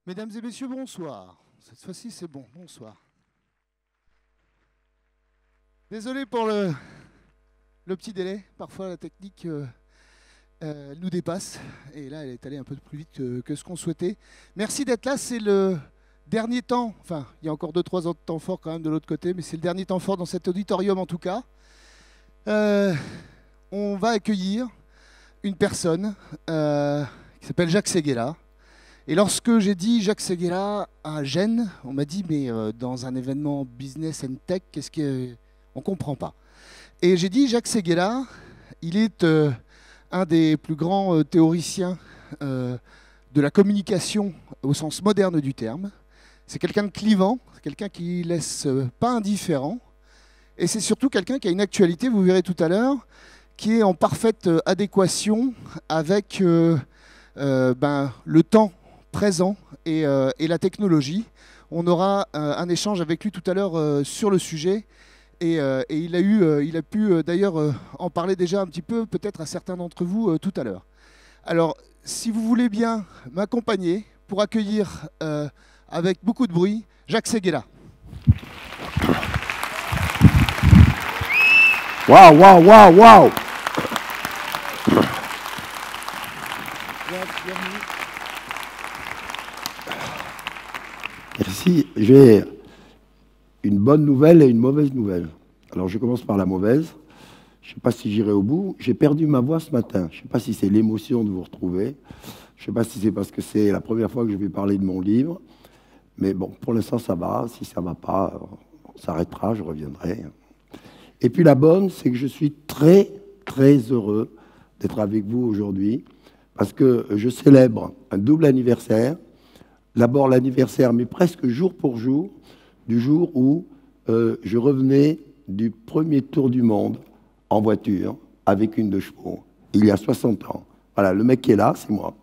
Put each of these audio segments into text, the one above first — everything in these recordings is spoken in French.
Mesdames et messieurs, bonsoir. Cette fois-ci, c'est bon. Bonsoir. Désolé pour le petit délai. Parfois, la technique nous dépasse. Et là, elle est allée un peu plus vite que ce qu'on souhaitait. Merci d'être là. C'est le dernier temps. Enfin, il y a encore 2-3 ans de temps fort quand même de l'autre côté. Mais c'est le dernier temps fort dans cet auditorium en tout cas. Euh, on va accueillir une personne qui s'appelle Jacques Séguéla. Et lorsque j'ai dit Jacques Séguéla à Gênes, on m'a dit mais dans un événement business and tech, qu'est-ce que on comprend pas. Et j'ai dit Jacques Séguéla, il est un des plus grands théoriciens de la communication au sens moderne du terme. C'est quelqu'un de clivant, c'est quelqu'un qui laisse pas indifférent, et c'est surtout quelqu'un qui a une actualité, vous verrez tout à l'heure, qui est en parfaite adéquation avec le temps présent et la technologie. On aura un échange avec lui tout à l'heure sur le sujet. Et il a pu d'ailleurs en parler déjà un petit peu, peut-être à certains d'entre vous tout à l'heure. Alors, si vous voulez bien m'accompagner pour accueillir avec beaucoup de bruit Jacques Séguéla. Waouh, waouh, waouh, waouh! Merci. J'ai une bonne nouvelle et une mauvaise nouvelle. Alors, je commence par la mauvaise. Je ne sais pas si j'irai au bout. J'ai perdu ma voix ce matin. Je ne sais pas si c'est l'émotion de vous retrouver. Je ne sais pas si c'est parce que c'est la première fois que je vais parler de mon livre. Mais bon, pour l'instant, ça va. Si ça ne va pas, on s'arrêtera, je reviendrai. Et puis la bonne, c'est que je suis très, très heureux d'être avec vous aujourd'hui parce que je célèbre un double anniversaire. D'abord l'anniversaire, mais presque jour pour jour, du jour où je revenais du premier tour du monde en voiture avec une 2 chevaux, il y a 60 ans. Voilà, le mec qui est là, c'est moi.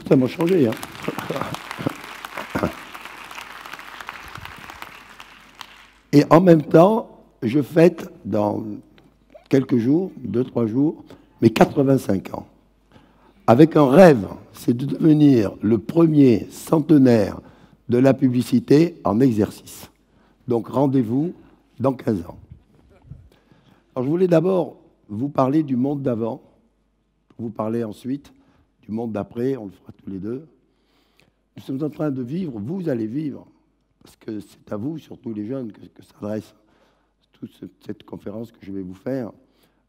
Ça m'a changé, hein. Et en même temps, je fête dans quelques jours, 2-3 jours, mes 85 ans. Avec un rêve, c'est de devenir le premier centenaire de la publicité en exercice. Donc rendez-vous dans 15 ans. Alors je voulais d'abord vous parler du monde d'avant, vous parler ensuite du monde d'après, on le fera tous les deux. Nous sommes en train de vivre, vous allez vivre, parce que c'est à vous, surtout les jeunes, que s'adresse toute cette conférence que je vais vous faire.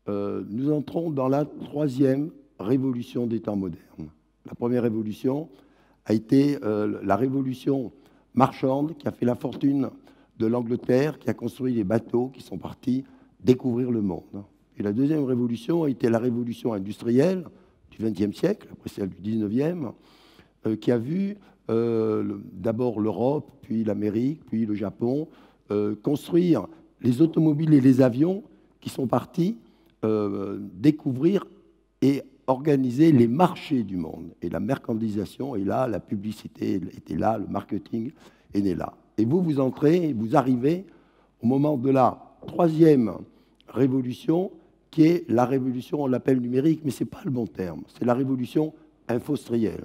Nous entrons dans la 3e révolution des temps modernes. La première révolution a été la révolution marchande qui a fait la fortune de l'Angleterre, qui a construit des bateaux qui sont partis découvrir le monde. Et la 2e révolution a été la révolution industrielle du XXe siècle, après celle du XIXe, qui a vu d'abord l'Europe, puis l'Amérique, puis le Japon, construire les automobiles et les avions qui sont partis découvrir et organiser les marchés du monde. Et la mercantilisation est là, la publicité était là, le marketing est né là. Et vous entrez, vous arrivez au moment de la 3e révolution, qui est la révolution, on l'appelle numérique, mais ce n'est pas le bon terme. C'est la révolution infostrielle.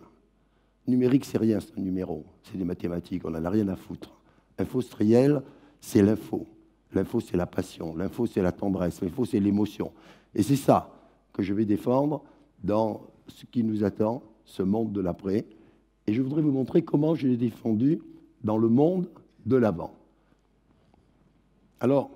Numérique, c'est rien, c'est un numéro. C'est des mathématiques, on n'en a rien à foutre. Infostrielle, c'est l'info. L'info, c'est la passion. L'info, c'est la tendresse. L'info, c'est l'émotion. Et c'est ça que je vais défendre dans ce qui nous attend, ce monde de l'après. Et je voudrais vous montrer comment je l'ai défendu dans le monde de l'avant. Alors,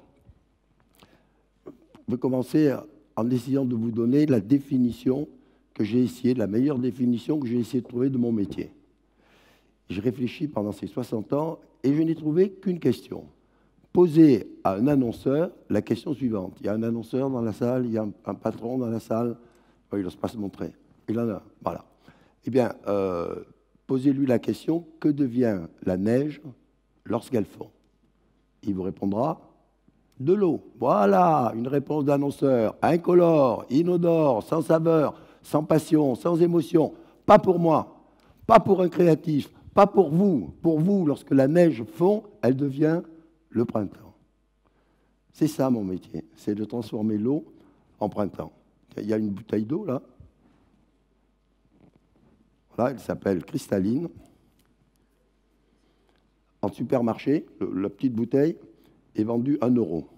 je vais commencer en essayant de vous donner la définition que j'ai essayé, la meilleure définition que j'ai essayé de trouver de mon métier. J'ai réfléchi pendant ces 60 ans et je n'ai trouvé qu'une question. Poser à un annonceur la question suivante. Il y a un annonceur dans la salle, il y a un patron dans la salle, il n'ose pas se montrer. Il en a, voilà. Eh bien, posez-lui la question, que devient la neige lorsqu'elle fond? Il vous répondra, de l'eau. Voilà, une réponse d'annonceur, incolore, inodore, sans saveur, sans passion, sans émotion. Pas pour moi, pas pour un créatif, pas pour vous. Pour vous, lorsque la neige fond, elle devient le printemps. C'est ça mon métier, c'est de transformer l'eau en printemps. Il y a une bouteille d'eau là. Voilà, elle s'appelle cristalline. en supermarché, la petite bouteille est vendue 1 euro.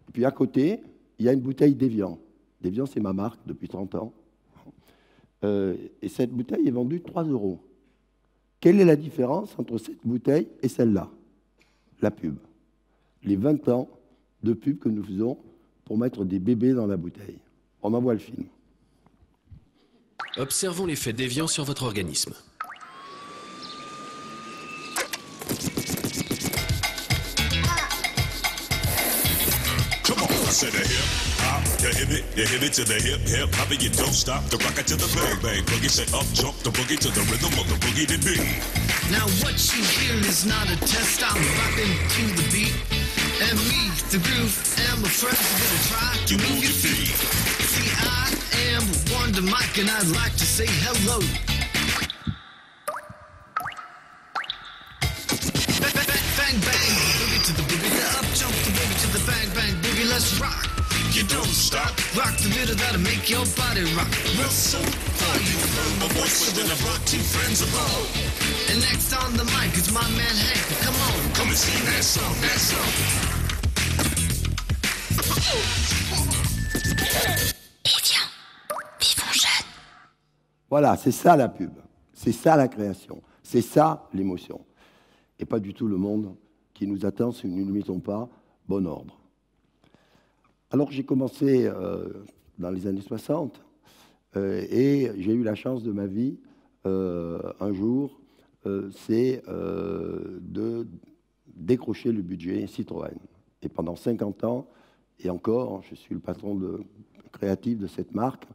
Et puis à côté, il y a une bouteille d'Evian. D'Evian, c'est ma marque depuis 30 ans. Et cette bouteille est vendue 3 euros. Quelle est la différence entre cette bouteille et celle-là? La pub. Les 20 ans de pub que nous faisons pour mettre des bébés dans la bouteille. On envoie le film. Observons l'effet d'Evian sur votre organisme. To the hip hop, you hit it to the hip hip hop, and you don't stop the rock it to the bang bang boogie. Say up jump the boogie to the rhythm of the boogie to beat. Now what you hear is not a test. I'm rocking to the beat, and me, the groove, and my friends are gonna try to move your feet. See, I am Wonder Mike, and I'd like to say hello. Bang bang, boogie to the boogie, the up jump the boogie to the bang bang boogie. Let's rock. You don't stop. Rock the rhythm that'll make your body rock. Real soon, you heard my voice within I brought 2 friends above. And next on the mic is my man Hank. Come on, Come and sing that song, that song. Et viens, vivons jeunes. Voilà, c'est ça la pub. C'est ça la création. C'est ça l'émotion. Et pas du tout le monde qui nous attend si nous ne mettons pas bon ordre. Alors j'ai commencé dans les années 60 et j'ai eu la chance de ma vie un jour, c'est de décrocher le budget Citroën. Et pendant 50 ans, et encore, je suis le patron créatif de cette marque,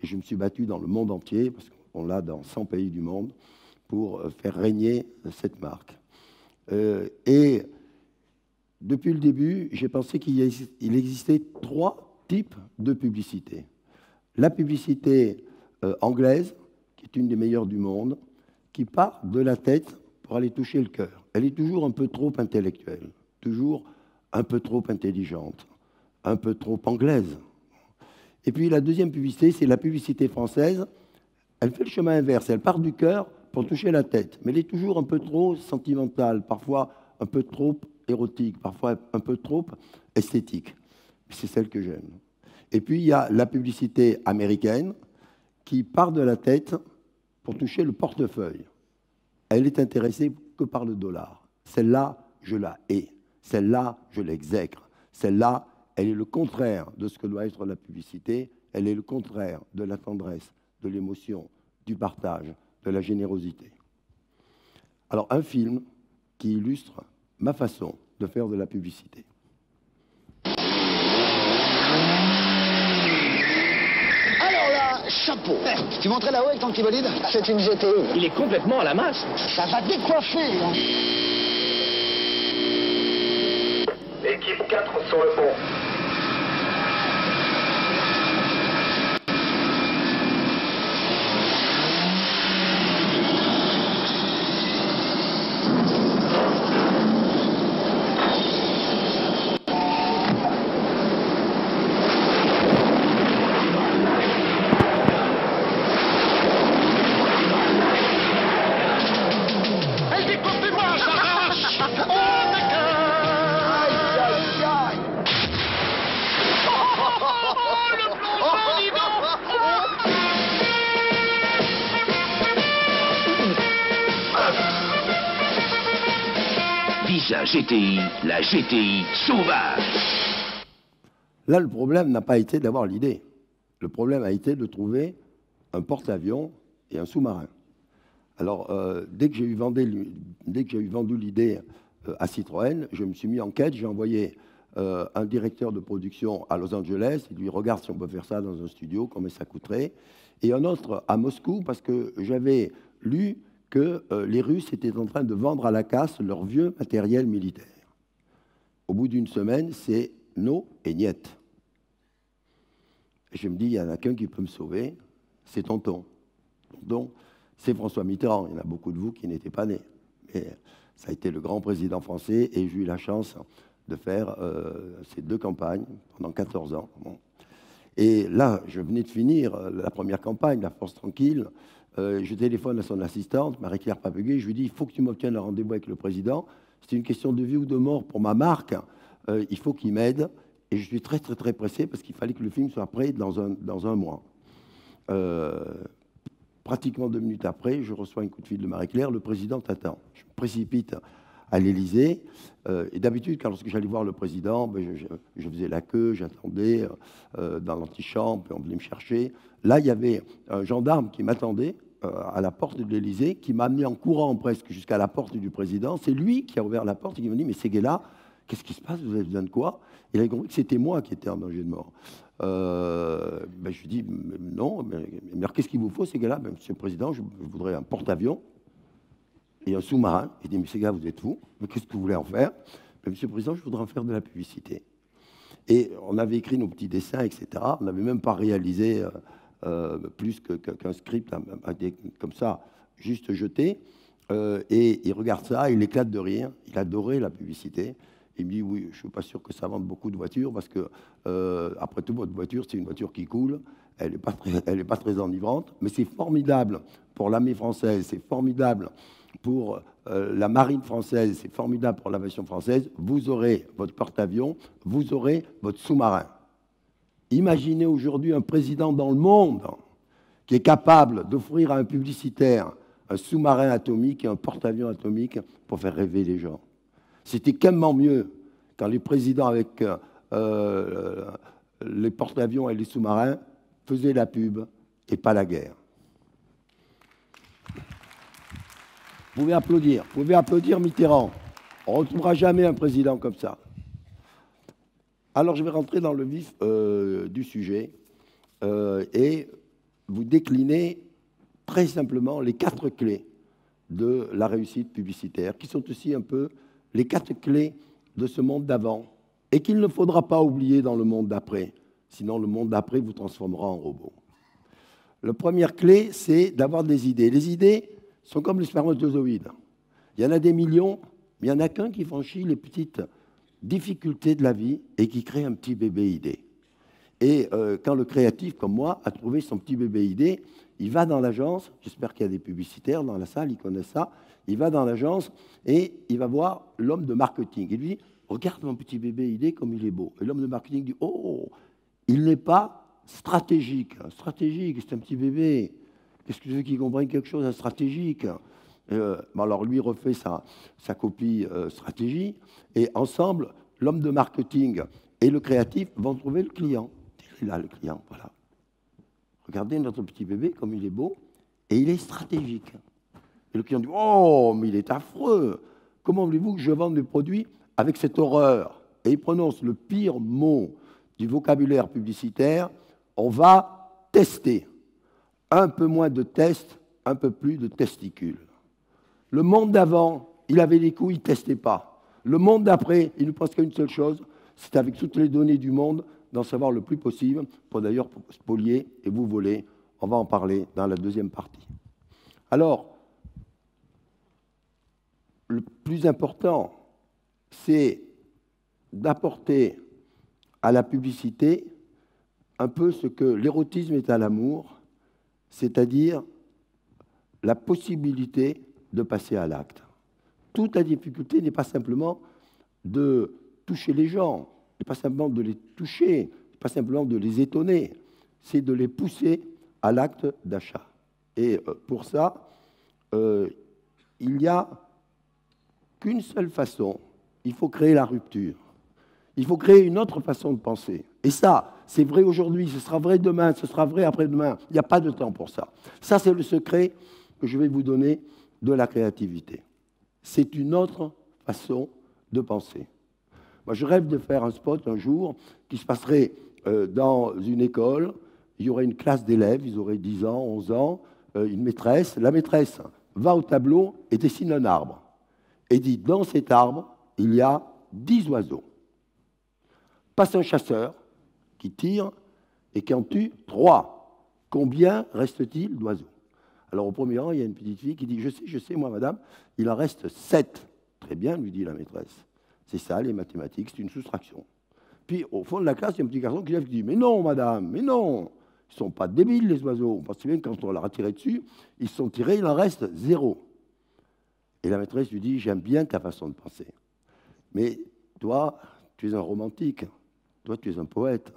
et je me suis battu dans le monde entier, parce qu'on l'a dans 100 pays du monde, pour faire régner cette marque. Et depuis le début, j'ai pensé qu'il existait 3 types de publicité. La publicité anglaise, qui est une des meilleures du monde, qui part de la tête pour aller toucher le cœur. Elle est toujours un peu trop intellectuelle, toujours un peu trop intelligente, un peu trop anglaise. Et puis la deuxième publicité, c'est la publicité française. Elle fait le chemin inverse, elle part du cœur pour toucher la tête, mais elle est toujours un peu trop sentimentale, parfois un peu trop érotique, parfois un peu trop esthétique. C'est celle que j'aime. Et puis il y a la publicité américaine qui part de la tête pour toucher le portefeuille. Elle est intéressée que par le dollar. Celle-là, je la hais. Celle-là, je l'exècre. Celle-là, elle est le contraire de ce que doit être la publicité. Elle est le contraire de la tendresse, de l'émotion, du partage, de la générosité. Alors, un film qui illustre ma façon de faire de la publicité. Alors là, chapeau. Tu montrais là-haut avec ton petit bolide? C'est une GTI. Il est complètement à la masse. Ça va décoiffer, hein. Équipe 4 sur le pont. Visa GTI, la GTI sauvage. Là, le problème n'a pas été d'avoir l'idée. Le problème a été de trouver un porte-avions et un sous-marin. Alors, dès que j'ai eu vendu l'idée à Citroën, je me suis mis en quête. J'ai envoyé un directeur de production à Los Angeles. Il lui regarde si on peut faire ça dans un studio, combien ça coûterait. Et un autre à Moscou, parce que j'avais lu que les Russes étaient en train de vendre à la casse leur vieux matériel militaire. Au bout d'une semaine, c'est no et niet. Et je me dis, il n'y en a qu'un qui peut me sauver, c'est Tonton. Tonton, c'est François Mitterrand. Il y en a beaucoup de vous qui n'étaient pas nés. Mais ça a été le grand président français et j'ai eu la chance de faire ces 2 campagnes pendant 14 ans. Bon. Et là, je venais de finir la première campagne, La Force tranquille. Je téléphone à son assistante, Marie-Claire Papeguet, je lui dis, il faut que tu m'obtiennes un rendez-vous avec le président. C'est une question de vie ou de mort pour ma marque. Il faut qu'il m'aide. Et je suis très, très, très pressé parce qu'il fallait que le film soit prêt dans un mois. Pratiquement 2 minutes après, je reçois un coup de fil de Marie-Claire, le président t'attend. Je me précipite à l'Élysée. Et d'habitude, lorsque j'allais voir le président, je faisais la queue, j'attendais dans l'antichambre, puis on venait me chercher. Là, il y avait un gendarme qui m'attendait à la porte de l'Élysée, qui m'a amené en courant presque jusqu'à la porte du président. C'est lui qui a ouvert la porte et qui m'a dit « Mais Séguéla, qu'est-ce qui se passe? Vous avez besoin de quoi ?» Il a compris que c'était moi qui étais en danger de mort. Je lui dis « Non, mais qu'est-ce qu'il vous faut, Séguéla ?» Monsieur le Président, je voudrais un porte-avions et un sous-marin. Il dit « Mais Séguéla, vous êtes fou, mais qu'est-ce que vous voulez en faire ?» Monsieur le Président, je voudrais en faire de la publicité. Et on avait écrit nos petits dessins, etc. On n'avait même pas réalisé plus qu'un script comme ça, juste jeté. Et il regarde ça, il éclate de rire. Il adorait la publicité. Il me dit, oui, je ne suis pas sûr que ça vende beaucoup de voitures, parce que, après tout, votre voiture, c'est une voiture qui coule. Elle n'est pas très enivrante, mais c'est formidable pour l'armée française, c'est formidable pour la marine française, c'est formidable pour l'aviation française. Vous aurez votre porte-avions, vous aurez votre sous-marin. Imaginez aujourd'hui un président dans le monde qui est capable d'offrir à un publicitaire un sous-marin atomique et un porte-avions atomique pour faire rêver les gens. C'était tellement mieux quand les présidents avec les porte-avions et les sous-marins faisaient la pub et pas la guerre. Vous pouvez applaudir Mitterrand. On ne retrouvera jamais un président comme ça. Alors je vais rentrer dans le vif du sujet et vous décliner très simplement les 4 clés de la réussite publicitaire, qui sont aussi un peu les 4 clés de ce monde d'avant et qu'il ne faudra pas oublier dans le monde d'après, sinon le monde d'après vous transformera en robot. La première clé, c'est d'avoir des idées. Les idées sont comme les spermatozoïdes. Il y en a des millions, mais il n'y en a qu'un qui franchit les petites difficultés de la vie et qui crée un petit bébé idée. Et quand le créatif, comme moi, a trouvé son petit bébé idée, il va dans l'agence, j'espère qu'il y a des publicitaires dans la salle, ils connaissent ça, il va dans l'agence et il va voir l'homme de marketing. Il lui dit, regarde mon petit bébé idée comme il est beau. Et l'homme de marketing dit, oh, il n'est pas stratégique. Stratégique, c'est un petit bébé. Qu'est-ce que tu veux qu'il comprenne quelque chose de stratégique? Alors lui refait sa copie stratégie et ensemble, l'homme de marketing et le créatif vont trouver le client. Il est là, le client, voilà. Regardez notre petit bébé, comme il est beau, et il est stratégique. Et le client dit, oh, mais il est affreux. Comment voulez-vous que je vende mes produits avec cette horreur? Et il prononce le pire mot du vocabulaire publicitaire, on va tester. Un peu moins de tests, un peu plus de testicules. Le monde d'avant, il avait les couilles, il ne testait pas. Le monde d'après, il ne pense qu'à une seule chose, c'est avec toutes les données du monde, d'en savoir le plus possible, pour d'ailleurs spolier et vous voler. On va en parler dans la deuxième partie. Alors, le plus important, c'est d'apporter à la publicité un peu ce que l'érotisme est à l'amour, c'est-à-dire la possibilité de passer à l'acte. Toute la difficulté n'est pas simplement de toucher les gens, n'est pas simplement de les toucher, pas simplement de les étonner, c'est de les pousser à l'acte d'achat. Et pour ça, il n'y a qu'une seule façon, il faut créer la rupture. Il faut créer une autre façon de penser. Et ça, c'est vrai aujourd'hui, ce sera vrai demain, ce sera vrai après-demain. Il n'y a pas de temps pour ça. Ça, c'est le secret que je vais vous donner de la créativité. C'est une autre façon de penser. Moi, je rêve de faire un spot un jour qui se passerait dans une école. Il y aurait une classe d'élèves, ils auraient 10 ans, 11 ans, une maîtresse. La maîtresse va au tableau et dessine un arbre. Et dit, dans cet arbre, il y a 10 oiseaux. Passe un chasseur qui tire et qui en tue 3. Combien reste-t-il d'oiseaux? Alors au premier rang, il y a une petite fille qui dit, je sais, moi, madame, il en reste 7. Très bien, lui dit la maîtresse. C'est ça, les mathématiques, c'est une soustraction. Puis, au fond de la classe, il y a un petit garçon qui lève et dit, mais non, madame, mais non, Ils ne sont pas débiles, les oiseaux. Parce que bien, quand on leur a tiré dessus, ils se sont tirés, il en reste 0. Et la maîtresse lui dit, j'aime bien ta façon de penser. Mais toi, tu es un romantique. Toi, tu es un poète.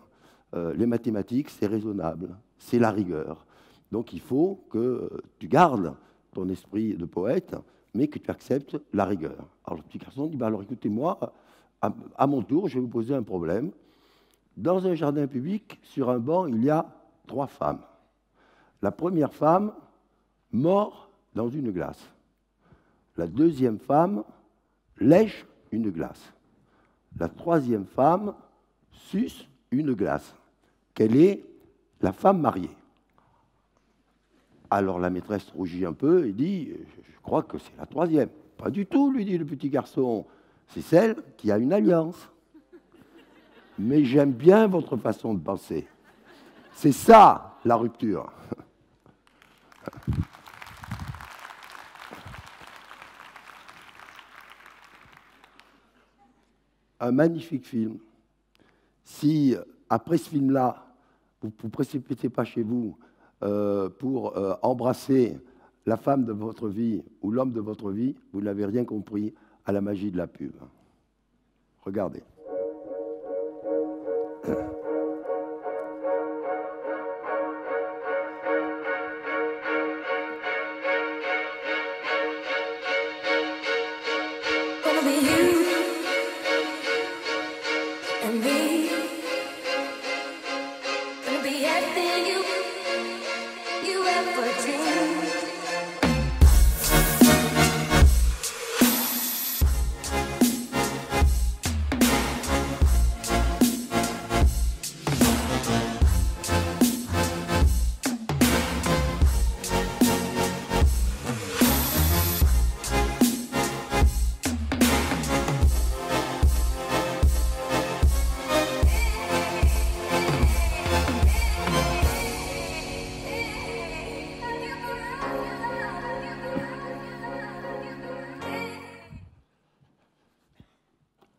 Les mathématiques, c'est raisonnable. C'est la rigueur. Donc, il faut que tu gardes ton esprit de poète, mais que tu acceptes la rigueur. Alors, le petit garçon dit, bah, alors écoutez-moi, à mon tour, je vais vous poser un problème. Dans un jardin public, sur un banc, il y a 3 femmes. La première femme mord dans une glace. La deuxième femme lèche une glace. La troisième femme suce une glace. Quelle est la femme mariée? Alors la maîtresse rougit un peu et dit, je crois que c'est la troisième. Pas du tout, lui dit le petit garçon. C'est celle qui a une alliance. Mais j'aime bien votre façon de penser. C'est ça, la rupture. Un magnifique film. Si, après ce film-là, vous ne vous précipitez pas chez vous pour embrasser la femme de votre vie ou l'homme de votre vie, vous n'avez rien compris à la magie de la pub. Regardez.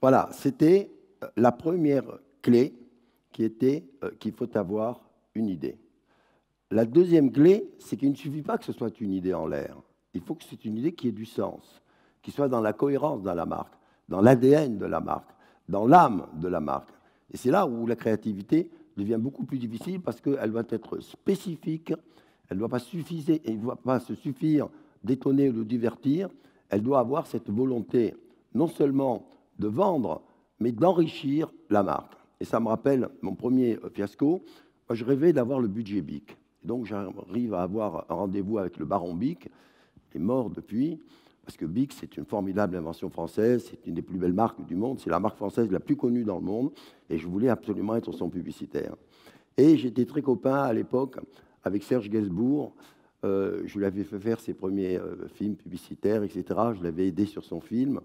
Voilà, c'était la première clé qui était qu'il faut avoir une idée. La deuxième clé, c'est qu'il ne suffit pas que ce soit une idée en l'air. Il faut que c'est une idée qui ait du sens, qui soit dans la cohérence de la marque, dans l'ADN de la marque, dans l'âme de la marque. Et c'est là où la créativité devient beaucoup plus difficile parce qu'elle doit être spécifique, elle ne doit pas se suffire d'étonner ou de divertir, elle doit avoir cette volonté non seulement de vendre, mais d'enrichir la marque. Et ça me rappelle mon premier fiasco. Moi, je rêvais d'avoir le budget BIC. Et donc, j'arrive à avoir un rendez-vous avec le baron BIC. Il est mort depuis, parce que BIC, c'est une formidable invention française, c'est une des plus belles marques du monde, c'est la marque française la plus connue dans le monde, et je voulais absolument être son publicitaire. Et j'étais très copain à l'époque avec Serge Gainsbourg. Je lui avais fait faire ses premiers films publicitaires, etc. Je l'avais aidé sur son film.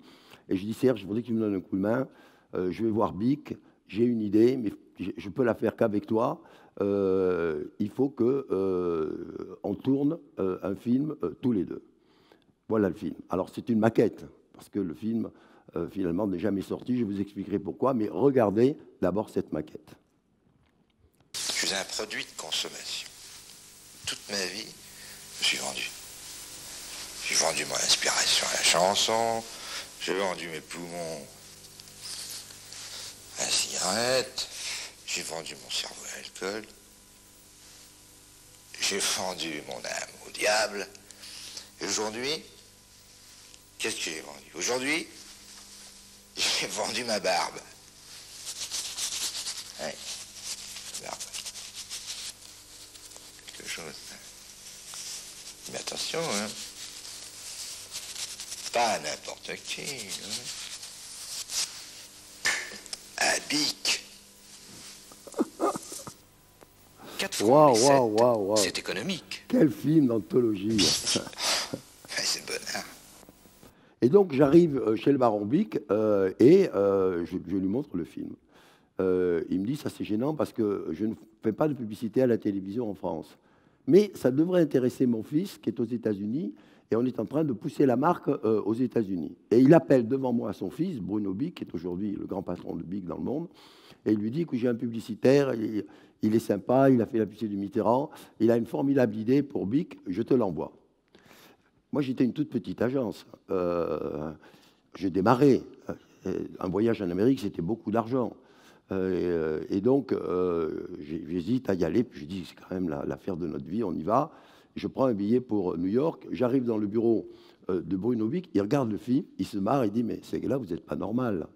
Et je dis, Serge, je voudrais que tu me donnes un coup de main. Je vais voir BIC, j'ai une idée, mais je peux la faire qu'avec toi. Il faut qu'on tourne un film tous les deux. Voilà le film. Alors, c'est une maquette, parce que le film, finalement, n'est jamais sorti. Je vous expliquerai pourquoi, mais regardez d'abord cette maquette. Je suis un produit de consommation. Toute ma vie, je me suis vendu. J'ai vendu mon inspiration à la chanson. J'ai vendu mes poumons à la cigarette, j'ai vendu mon cerveau à l'alcool, j'ai vendu mon âme au diable, et aujourd'hui, qu'est-ce que j'ai vendu? Aujourd'hui, j'ai vendu ma barbe. Ouais, barbe. Quelque chose. Mais attention, hein. Pas n'importe qui. Hein. À BIC. 4 francs, Waouh. c'est économique. Quel film d'anthologie. C'est le bonheur. Et donc, j'arrive chez le baron BIC et je lui montre le film. Il me dit, ça c'est gênant parce que je ne fais pas de publicité à la télévision en France. Mais ça devrait intéresser mon fils qui est aux États-Unis Et on est en train de pousser la marque aux États-Unis. Et il appelle devant moi son fils, Bruno Bic, qui est aujourd'hui le grand patron de Bic dans le monde, et il lui dit que j'ai un publicitaire, il est sympa, il a fait la publicité du Mitterrand, il a une formidable idée pour Bic, je te l'envoie. Moi, j'étais une toute petite agence. J'ai démarré. Un voyage en Amérique, c'était beaucoup d'argent. Et donc, j'hésite à y aller. Puis je dis, c'est quand même l'affaire de notre vie, on y va. Je prends un billet pour New York. J'arrive dans le bureau de Bruno Bic. Il regarde le film, il se marre, il dit, mais c'est que là, vous n'êtes pas normal.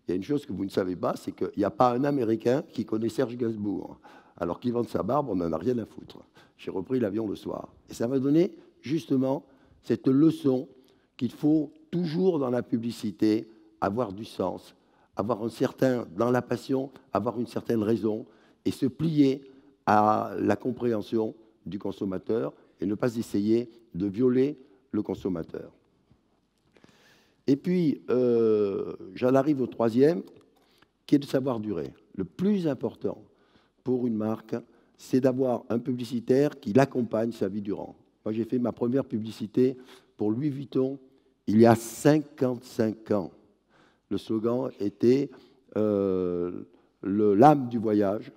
Il y a une chose que vous ne savez pas, c'est qu'il n'y a pas un Américain qui connaît Serge Gainsbourg. Alors qu'il vend sa barbe, on n'en a rien à foutre. J'ai repris l'avion le soir. Et ça m'a donné, justement, cette leçon qu'il faut toujours dans la publicité avoir du sens, avoir un certain, dans la passion, avoir une certaine raison et se plier à la compréhension du consommateur et ne pas essayer de violer le consommateur. Et puis, j'en arrive au troisième, qui est de savoir durer. Le plus important pour une marque, c'est d'avoir un publicitaire qui l'accompagne sa vie durant. Moi, j'ai fait ma première publicité pour Louis Vuitton il y a 55 ans. Le slogan était l'âme du voyage.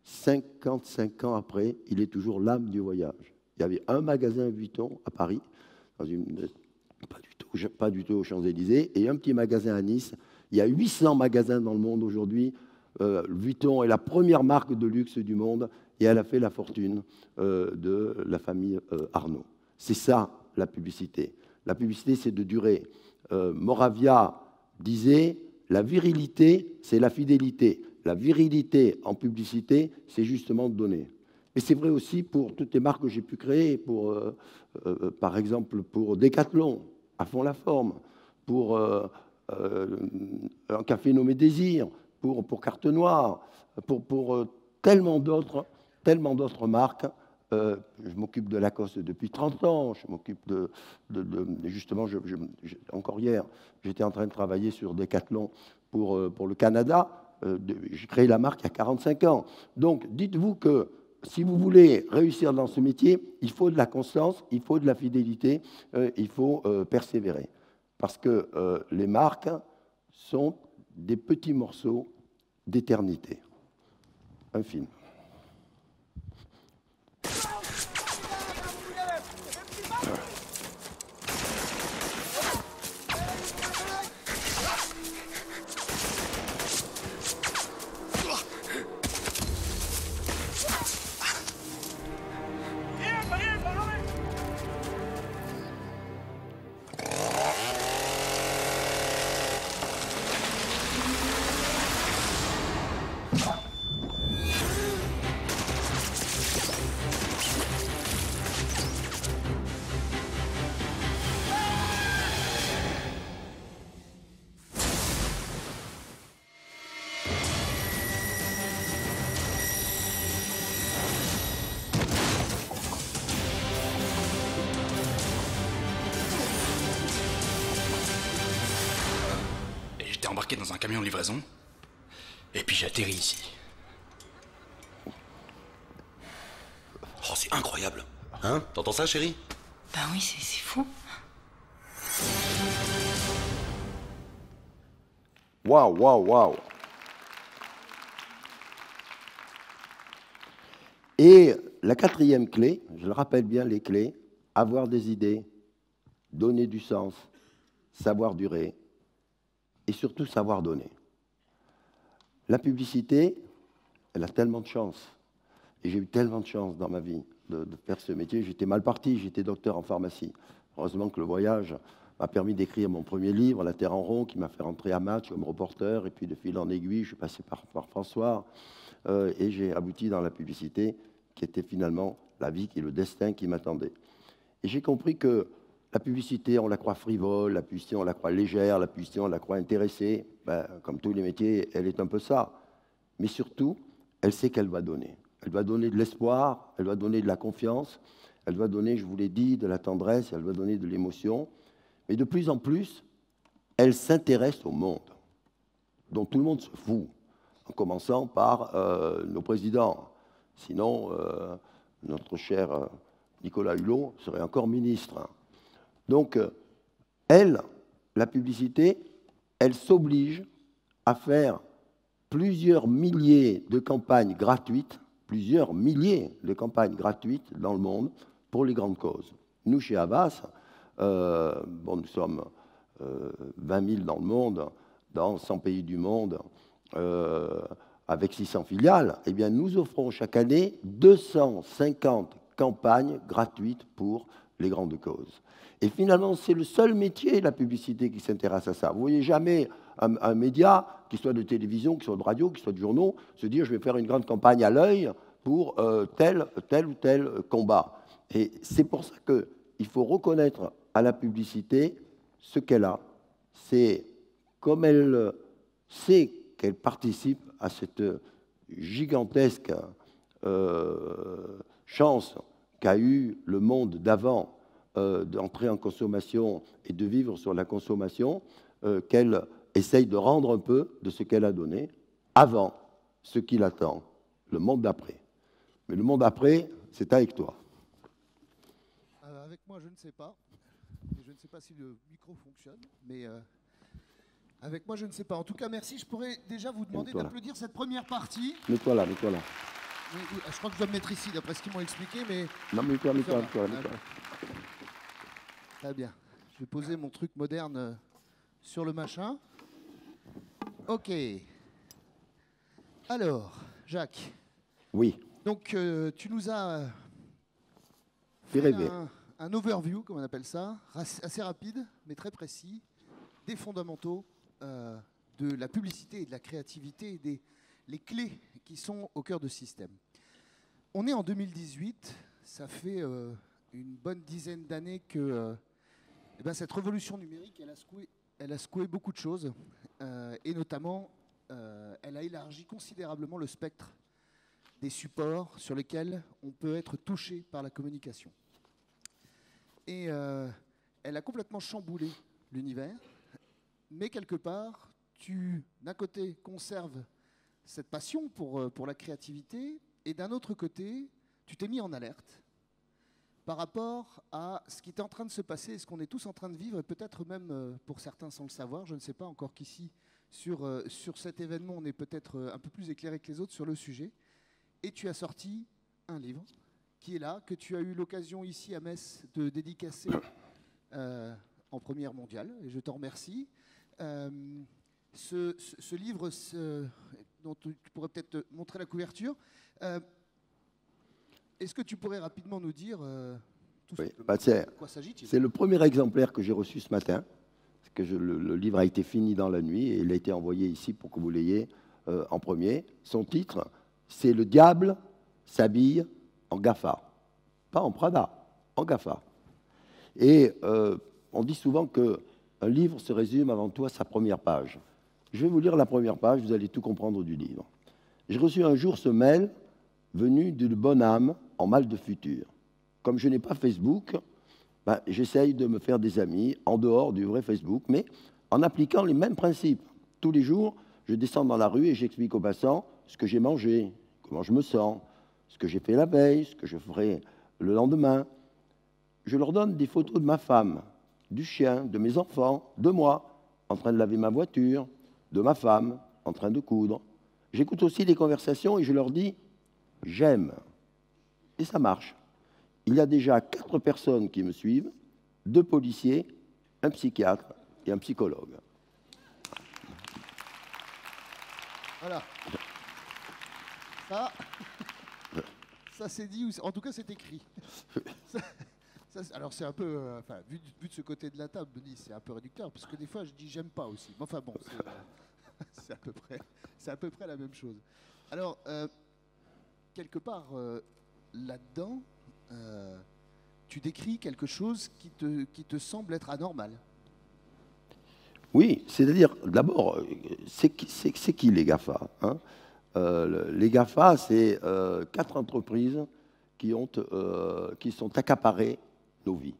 55 ans après, il est toujours l'âme du voyage. Il y avait un magasin Vuitton à Paris, pas du tout aux Champs-Élysées, et un petit magasin à Nice. Il y a 800 magasins dans le monde aujourd'hui. Vuitton est la première marque de luxe du monde et elle a fait la fortune de la famille Arnault. C'est ça, la publicité. La publicité, c'est de durer. Moravia disait, la virilité, c'est la fidélité. La virilité en publicité, c'est justement de donner. Et c'est vrai aussi pour toutes les marques que j'ai pu créer, par exemple pour Decathlon, à fond la forme, pour un café nommé Désir, pour Carte Noire, pour tellement d'autres marques. Je m'occupe de Lacoste depuis 30 ans. Je m'occupe justement, encore hier, j'étais en train de travailler sur Decathlon pour le Canada. J'ai créé la marque il y a 45 ans. Donc, dites-vous que si vous voulez réussir dans ce métier, il faut de la constance, il faut de la fidélité, il faut persévérer. Parce que les marques sont des petits morceaux d'éternité. Un film. Embarqué dans un camion de livraison, et puis j'atterris ici. Oh, c'est incroyable. Hein? T'entends ça, chérie? Ben oui, c'est fou. Waouh, waouh, waouh. Et la quatrième clé, je le rappelle bien les clés, avoir des idées, donner du sens, savoir durer, et surtout savoir donner. La publicité, elle a tellement de chance. Et j'ai eu tellement de chance dans ma vie de faire ce métier. J'étais mal parti, j'étais docteur en pharmacie. Heureusement que le voyage m'a permis d'écrire mon premier livre, La Terre en rond, qui m'a fait rentrer à Match comme reporter. Et puis de fil en aiguille, je suis passé par François. Et j'ai abouti dans la publicité, qui était finalement la vie et le destin qui m'attendait. Et j'ai compris que la publicité, on la croit frivole, la publicité, on la croit légère, la publicité, on la croit intéressée. Ben, comme tous les métiers, elle est un peu ça. Mais surtout, elle sait qu'elle va donner. Elle va donner de l'espoir, elle va donner de la confiance, elle va donner, je vous l'ai dit, de la tendresse, elle va donner de l'émotion. Mais de plus en plus, elle s'intéresse au monde, dont tout le monde se fout, en commençant par nos présidents. Sinon, notre cher Nicolas Hulot serait encore ministre. Donc, elle, la publicité, elle s'oblige à faire plusieurs milliers de campagnes gratuites, plusieurs milliers de campagnes gratuites dans le monde pour les grandes causes. Nous, chez Havas, nous sommes 20 000 dans le monde, dans 100 pays du monde, avec 600 filiales. Eh bien, nous offrons chaque année 250 campagnes gratuites pour les grandes causes. Et finalement, c'est le seul métier, la publicité, qui s'intéresse à ça. Vous ne voyez jamais un média, qu'il soit de télévision, qu'il soit de radio, qu'il soit de journaux, se dire je vais faire une grande campagne à l'œil pour tel ou tel combat. Et c'est pour ça qu'il faut reconnaître à la publicité ce qu'elle a. C'est comme elle sait qu'elle participe à cette gigantesque chance qu'a eu le monde d'avant d'entrer en consommation et de vivre sur la consommation, qu'elle essaye de rendre un peu de ce qu'elle a donné avant ce qui l'attend, le monde d'après. Mais le monde d'après, c'est avec toi. Avec moi, je ne sais pas. Et je ne sais pas si le micro fonctionne, mais avec moi, je ne sais pas. En tout cas, merci. Je pourrais déjà vous demander d'applaudir cette première partie. Mets-toi là, mets-toi là. Oui, je crois que je dois me mettre ici, d'après ce qu'ils m'ont expliqué, mais... Non, mets-toi. Très bien. Je vais poser mon truc moderne sur le machin. Ok. Alors, Jacques. Oui. Donc, tu nous as fait rêver. Un overview, comme on appelle ça, assez rapide, mais très précis, des fondamentaux de la publicité et de la créativité, les clés qui sont au cœur de ce système. On est en 2018, ça fait une bonne dizaine d'années que cette révolution numérique, elle a secoué beaucoup de choses, et notamment, elle a élargi considérablement le spectre des supports sur lesquels on peut être touché par la communication. Et elle a complètement chamboulé l'univers, mais quelque part, tu, d'un côté, conserves cette passion pour la créativité, et d'un autre côté, tu t'es mis en alerte par rapport à ce qui est en train de se passer, et ce qu'on est tous en train de vivre, et peut-être même pour certains sans le savoir, je ne sais pas encore qu'ici, sur cet événement, on est peut-être un peu plus éclairé que les autres sur le sujet, et tu as sorti un livre qui est là, que tu as eu l'occasion ici à Metz de dédicacer en première mondiale, et je t'en remercie. Ce livre dont tu pourrais peut-être montrer la couverture, est-ce que tu pourrais rapidement nous dire tout simplement de quoi s'agit-il ? C'est le premier exemplaire que j'ai reçu ce matin, parce que le livre a été fini dans la nuit, et il a été envoyé ici pour que vous l'ayez en premier. Son titre, c'est « Le diable s'habille en GAFA ». Pas en Prada, en GAFA. Et on dit souvent qu'un livre se résume avant tout à sa première page. Je vais vous lire la première page, vous allez tout comprendre du livre. J'ai reçu un jour ce mail venu d'une bonne âme en mal de futur. Comme je n'ai pas Facebook, j'essaye de me faire des amis en dehors du vrai Facebook, mais en appliquant les mêmes principes. Tous les jours, je descends dans la rue et j'explique aux passants ce que j'ai mangé, comment je me sens, ce que j'ai fait la veille, ce que je ferai le lendemain. Je leur donne des photos de ma femme, du chien, de mes enfants, de moi, en train de laver ma voiture, de ma femme, en train de coudre. J'écoute aussi les conversations et je leur dis « j'aime ». Et ça marche. Il y a déjà 4 personnes qui me suivent, 2 policiers, un psychiatre et un psychologue. Voilà. Ça c'est dit, en tout cas c'est écrit. Alors c'est un peu, vu de ce côté de la table, c'est un peu réducteur, parce que des fois je dis j'aime pas aussi. Mais enfin bon, c'est à peu près la même chose. Alors, quelque part, là-dedans, tu décris quelque chose qui te semble être anormal. Oui, c'est-à-dire, d'abord, c'est qui les GAFA, hein? Les GAFA, c'est 4 entreprises qui sont accaparées nos vies.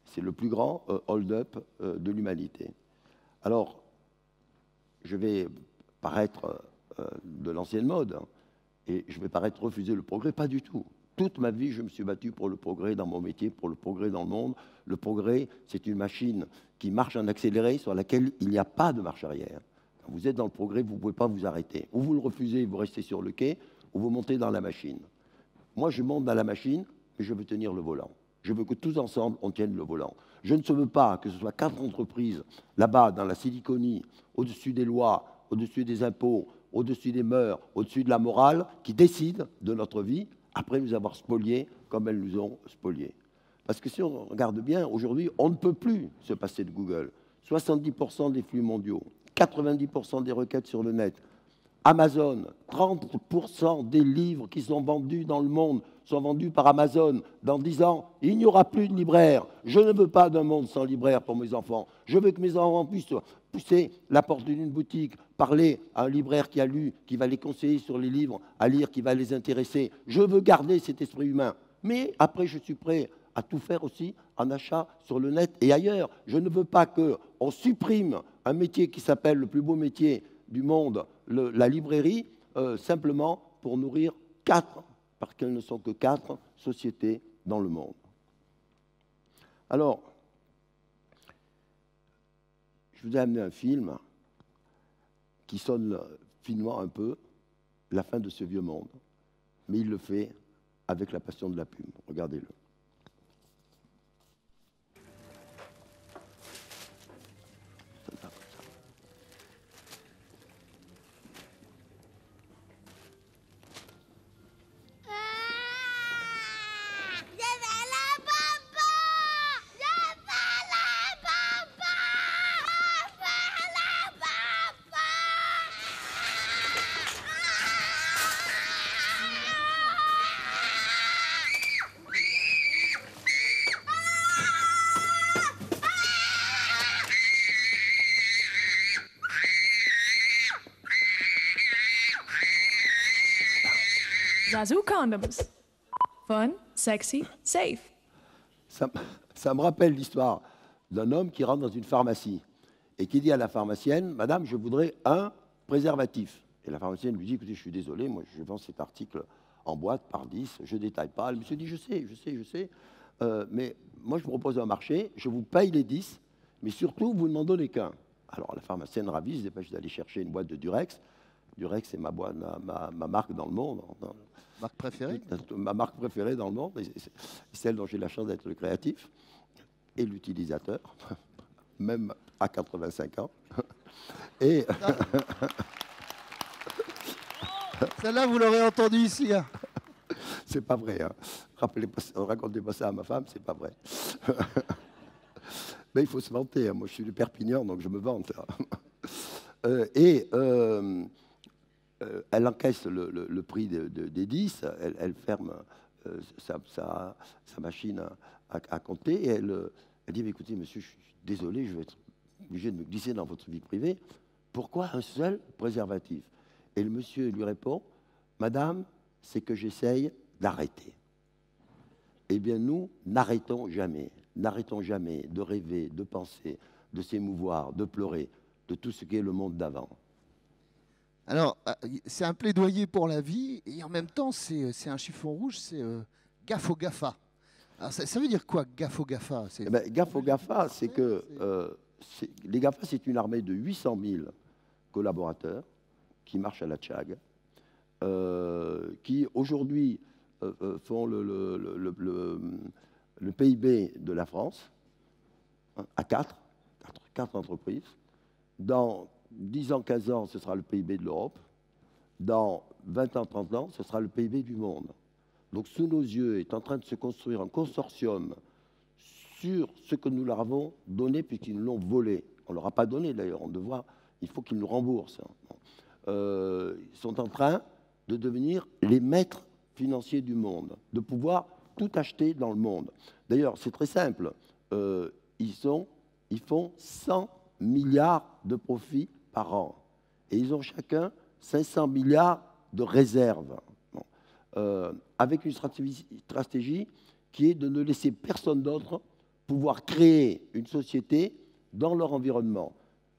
C'est le plus grand hold-up de l'humanité. Alors, je vais paraître de l'ancienne mode, hein, et je vais paraître refuser le progrès, pas du tout. Toute ma vie, je me suis battu pour le progrès dans mon métier, pour le progrès dans le monde. Le progrès, c'est une machine qui marche en accéléré, sur laquelle il n'y a pas de marche arrière. Quand vous êtes dans le progrès, vous ne pouvez pas vous arrêter. Ou vous le refusez, vous restez sur le quai, ou vous montez dans la machine. Moi, je monte dans la machine, mais je veux tenir le volant. Je veux que tous ensemble, on tienne le volant. Je ne veux pas que ce soit 4 entreprises, là-bas, dans la Siliconie, au-dessus des lois, au-dessus des impôts, au-dessus des mœurs, au-dessus de la morale, qui décident de notre vie, après nous avoir spoliés comme elles nous ont spoliés. Parce que si on regarde bien, aujourd'hui, on ne peut plus se passer de Google. 70% des flux mondiaux, 90% des requêtes sur le net, Amazon, 30% des livres qui sont vendus dans le monde sont vendus par Amazon. Dans 10 ans, il n'y aura plus de libraire. Je ne veux pas d'un monde sans libraire pour mes enfants. Je veux que mes enfants puissent pousser la porte d'une boutique, parler à un libraire qui a lu, qui va les conseiller sur les livres à lire, qui va les intéresser. Je veux garder cet esprit humain. Mais après, je suis prêt à tout faire aussi en achat sur le net et ailleurs. Je ne veux pas qu'on supprime un métier qui s'appelle le plus beau métier du monde, la librairie, simplement pour nourrir 4, parce qu'elles ne sont que 4 sociétés dans le monde. Alors, je vous ai amené un film qui sonne finement un peu la fin de ce vieux monde, mais il le fait avec la passion de la plume. Regardez-le. Zazu Condoms. Fun, sexy, safe. Ça me rappelle l'histoire d'un homme qui rentre dans une pharmacie et qui dit à la pharmacienne, « Madame, je voudrais un préservatif. » Et la pharmacienne lui dit, « Écoutez, je suis désolé, moi je vends cet article en boîte par 10, je ne détaille pas. » Le monsieur dit, « Je sais, mais moi je vous propose un marché, je vous paye les 10, mais surtout vous ne m'en donnez qu'un. » Alors la pharmacienne ravie, se dépêche d'aller chercher une boîte de Durex. Durex, c'est ma marque dans le monde. Marque préférée? Ma marque préférée dans le monde, c'est celle dont j'ai la chance d'être le créatif et l'utilisateur, même à 85 ans. Et celle-là, vous l'aurez entendue ici. Hein. C'est pas vrai. Hein. Racontez pas ça à ma femme, c'est pas vrai. Mais il faut se vanter. Hein. Moi, je suis de Perpignan, donc je me vante. Elle encaisse le prix des 10, elle ferme sa machine à compter et elle dit, écoutez, monsieur, je suis désolé, je vais être obligé de me glisser dans votre vie privée. Pourquoi un seul préservatif? Et le monsieur lui répond, madame, c'est que j'essaye d'arrêter. Eh bien, nous n'arrêtons jamais de rêver, de penser, de s'émouvoir, de pleurer, de tout ce qu'est le monde d'avant. Alors, c'est un plaidoyer pour la vie, et en même temps, c'est un chiffon rouge, c'est gaffe au GAFA. Alors, ça veut dire quoi, gaffe au GAFA? Gaffe au GAFA, c'est que les GAFA, c'est une armée de 800 000 collaborateurs qui marchent à la Tchag, qui aujourd'hui font le PIB de la France, hein, à 4 entreprises. Dans 10 ans, 15 ans, ce sera le PIB de l'Europe. Dans 20 ans, 30 ans, ce sera le PIB du monde. Donc, sous nos yeux, est en train de se construire un consortium sur ce que nous leur avons donné puisqu'ils nous l'ont volé. On ne leur a pas donné, d'ailleurs. Il faut qu'ils nous remboursent. Ils sont en train de devenir les maîtres financiers du monde, de pouvoir tout acheter dans le monde. D'ailleurs, c'est très simple. Ils font 100 milliards de profits par an. Et ils ont chacun 500 milliards de réserves. Avec une stratégie qui est de ne laisser personne d'autre pouvoir créer une société dans leur environnement.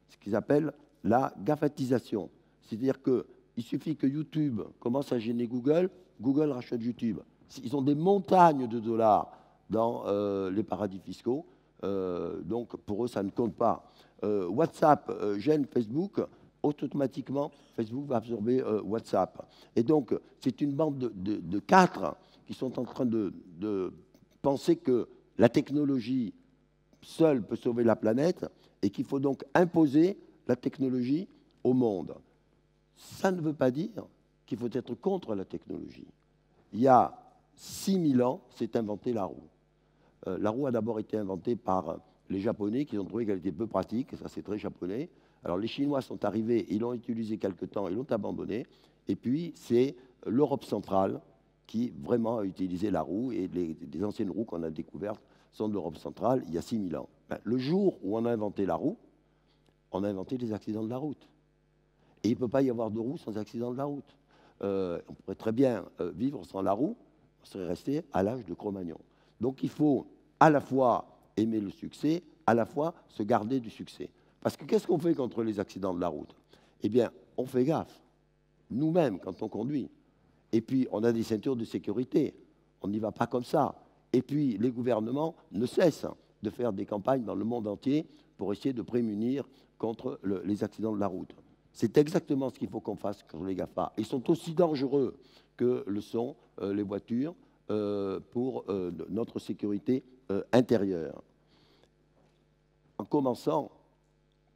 Ce qu'ils appellent la gafatisation. C'est-à-dire qu'il suffit que YouTube commence à gêner Google, Google rachète YouTube. Ils ont des montagnes de dollars dans les paradis fiscaux. Donc, pour eux, ça ne compte pas. WhatsApp gêne Facebook. Automatiquement, Facebook va absorber WhatsApp. Et donc, c'est une bande de 4 qui sont en train de penser que la technologie seule peut sauver la planète et qu'il faut donc imposer la technologie au monde. Ça ne veut pas dire qu'il faut être contre la technologie. Il y a 6000 ans, s'est inventé la roue. La roue a d'abord été inventée par les Japonais qui ont trouvé qu'elle était peu pratique, ça c'est très japonais. Alors les Chinois sont arrivés, ils l'ont utilisé quelque temps, ils l'ont abandonné. Et puis c'est l'Europe centrale qui vraiment a utilisé la roue. Et les anciennes roues qu'on a découvertes sont de l'Europe centrale il y a 6000 ans. Le jour où on a inventé la roue, on a inventé les accidents de la route. Et il ne peut pas y avoir de roue sans accident de la route. On pourrait très bien vivre sans la roue, on serait resté à l'âge de Cro-Magnon. Donc il faut à la fois aimer le succès, à la fois se garder du succès. Parce que qu'est-ce qu'on fait contre les accidents de la route? Eh bien, on fait gaffe, nous-mêmes, quand on conduit. Et puis, on a des ceintures de sécurité. On n'y va pas comme ça. Et puis, les gouvernements ne cessent de faire des campagnes dans le monde entier pour essayer de prémunir contre les accidents de la route. C'est exactement ce qu'il faut qu'on fasse contre les GAFA. Ils sont aussi dangereux que le sont les voitures pour notre sécurité intérieure. En commençant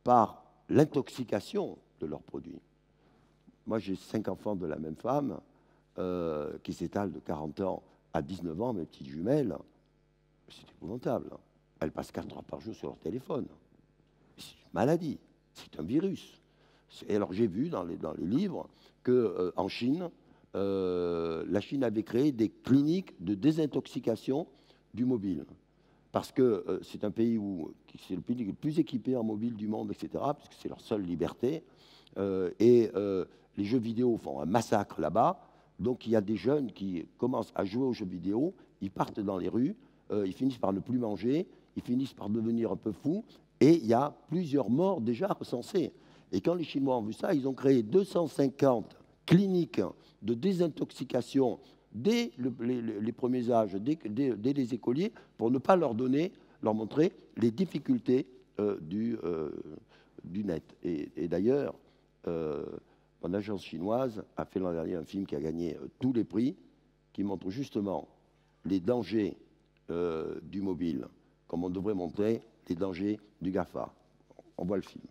par l'intoxication de leurs produits. Moi, j'ai 5 enfants de la même femme qui s'étalent de 40 ans à 19 ans, mes petites jumelles. C'est épouvantable. Elles passent 4 heures par jour sur leur téléphone. C'est une maladie, c'est un virus. Et alors, j'ai vu dans les livres qu'en Chine, la Chine avait créé des cliniques de désintoxication du mobile. Parce que c'est un pays c'est le pays le plus équipé en mobile du monde, etc., parce que c'est leur seule liberté. Et les jeux vidéo font un massacre là-bas. Donc il y a des jeunes qui commencent à jouer aux jeux vidéo, ils partent dans les rues, ils finissent par ne plus manger, ils finissent par devenir un peu fous, et il y a plusieurs morts déjà recensées. Et quand les Chinois ont vu ça, ils ont créé 250 cliniques de désintoxication dès les premiers âges, dès les écoliers, pour ne pas leur montrer les difficultés du net. Et d'ailleurs, mon agence chinoise a fait l'an dernier un film qui a gagné tous les prix, qui montre justement les dangers du mobile, comme on devrait montrer les dangers du GAFA. On voit le film.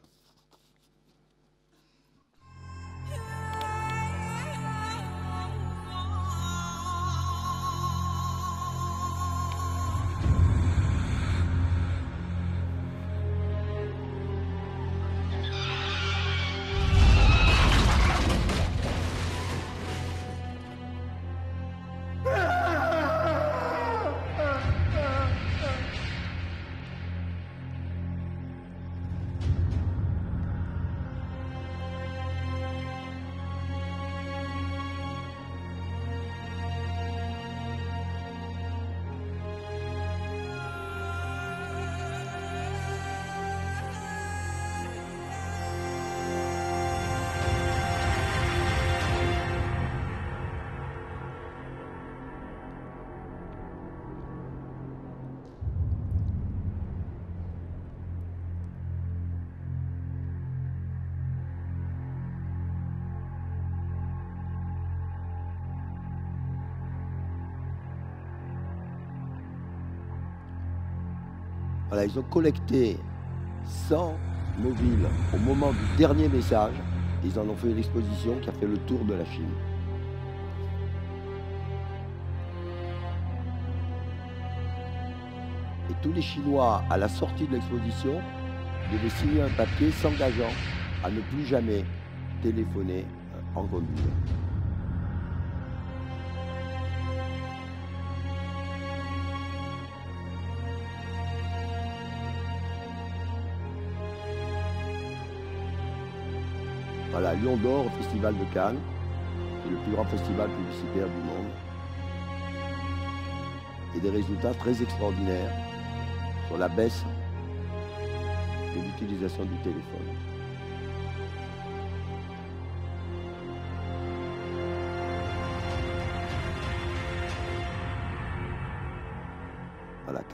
Voilà, ils ont collecté 100 mobiles au moment du dernier message. Ils en ont fait une exposition qui a fait le tour de la Chine. Et tous les Chinois, à la sortie de l'exposition, devaient signer un papier s'engageant à ne plus jamais téléphoner en conduisant. Voilà, Lion d'Or au Festival de Cannes, qui est le plus grand festival publicitaire du monde. Et des résultats très extraordinaires sur la baisse de l'utilisation du téléphone.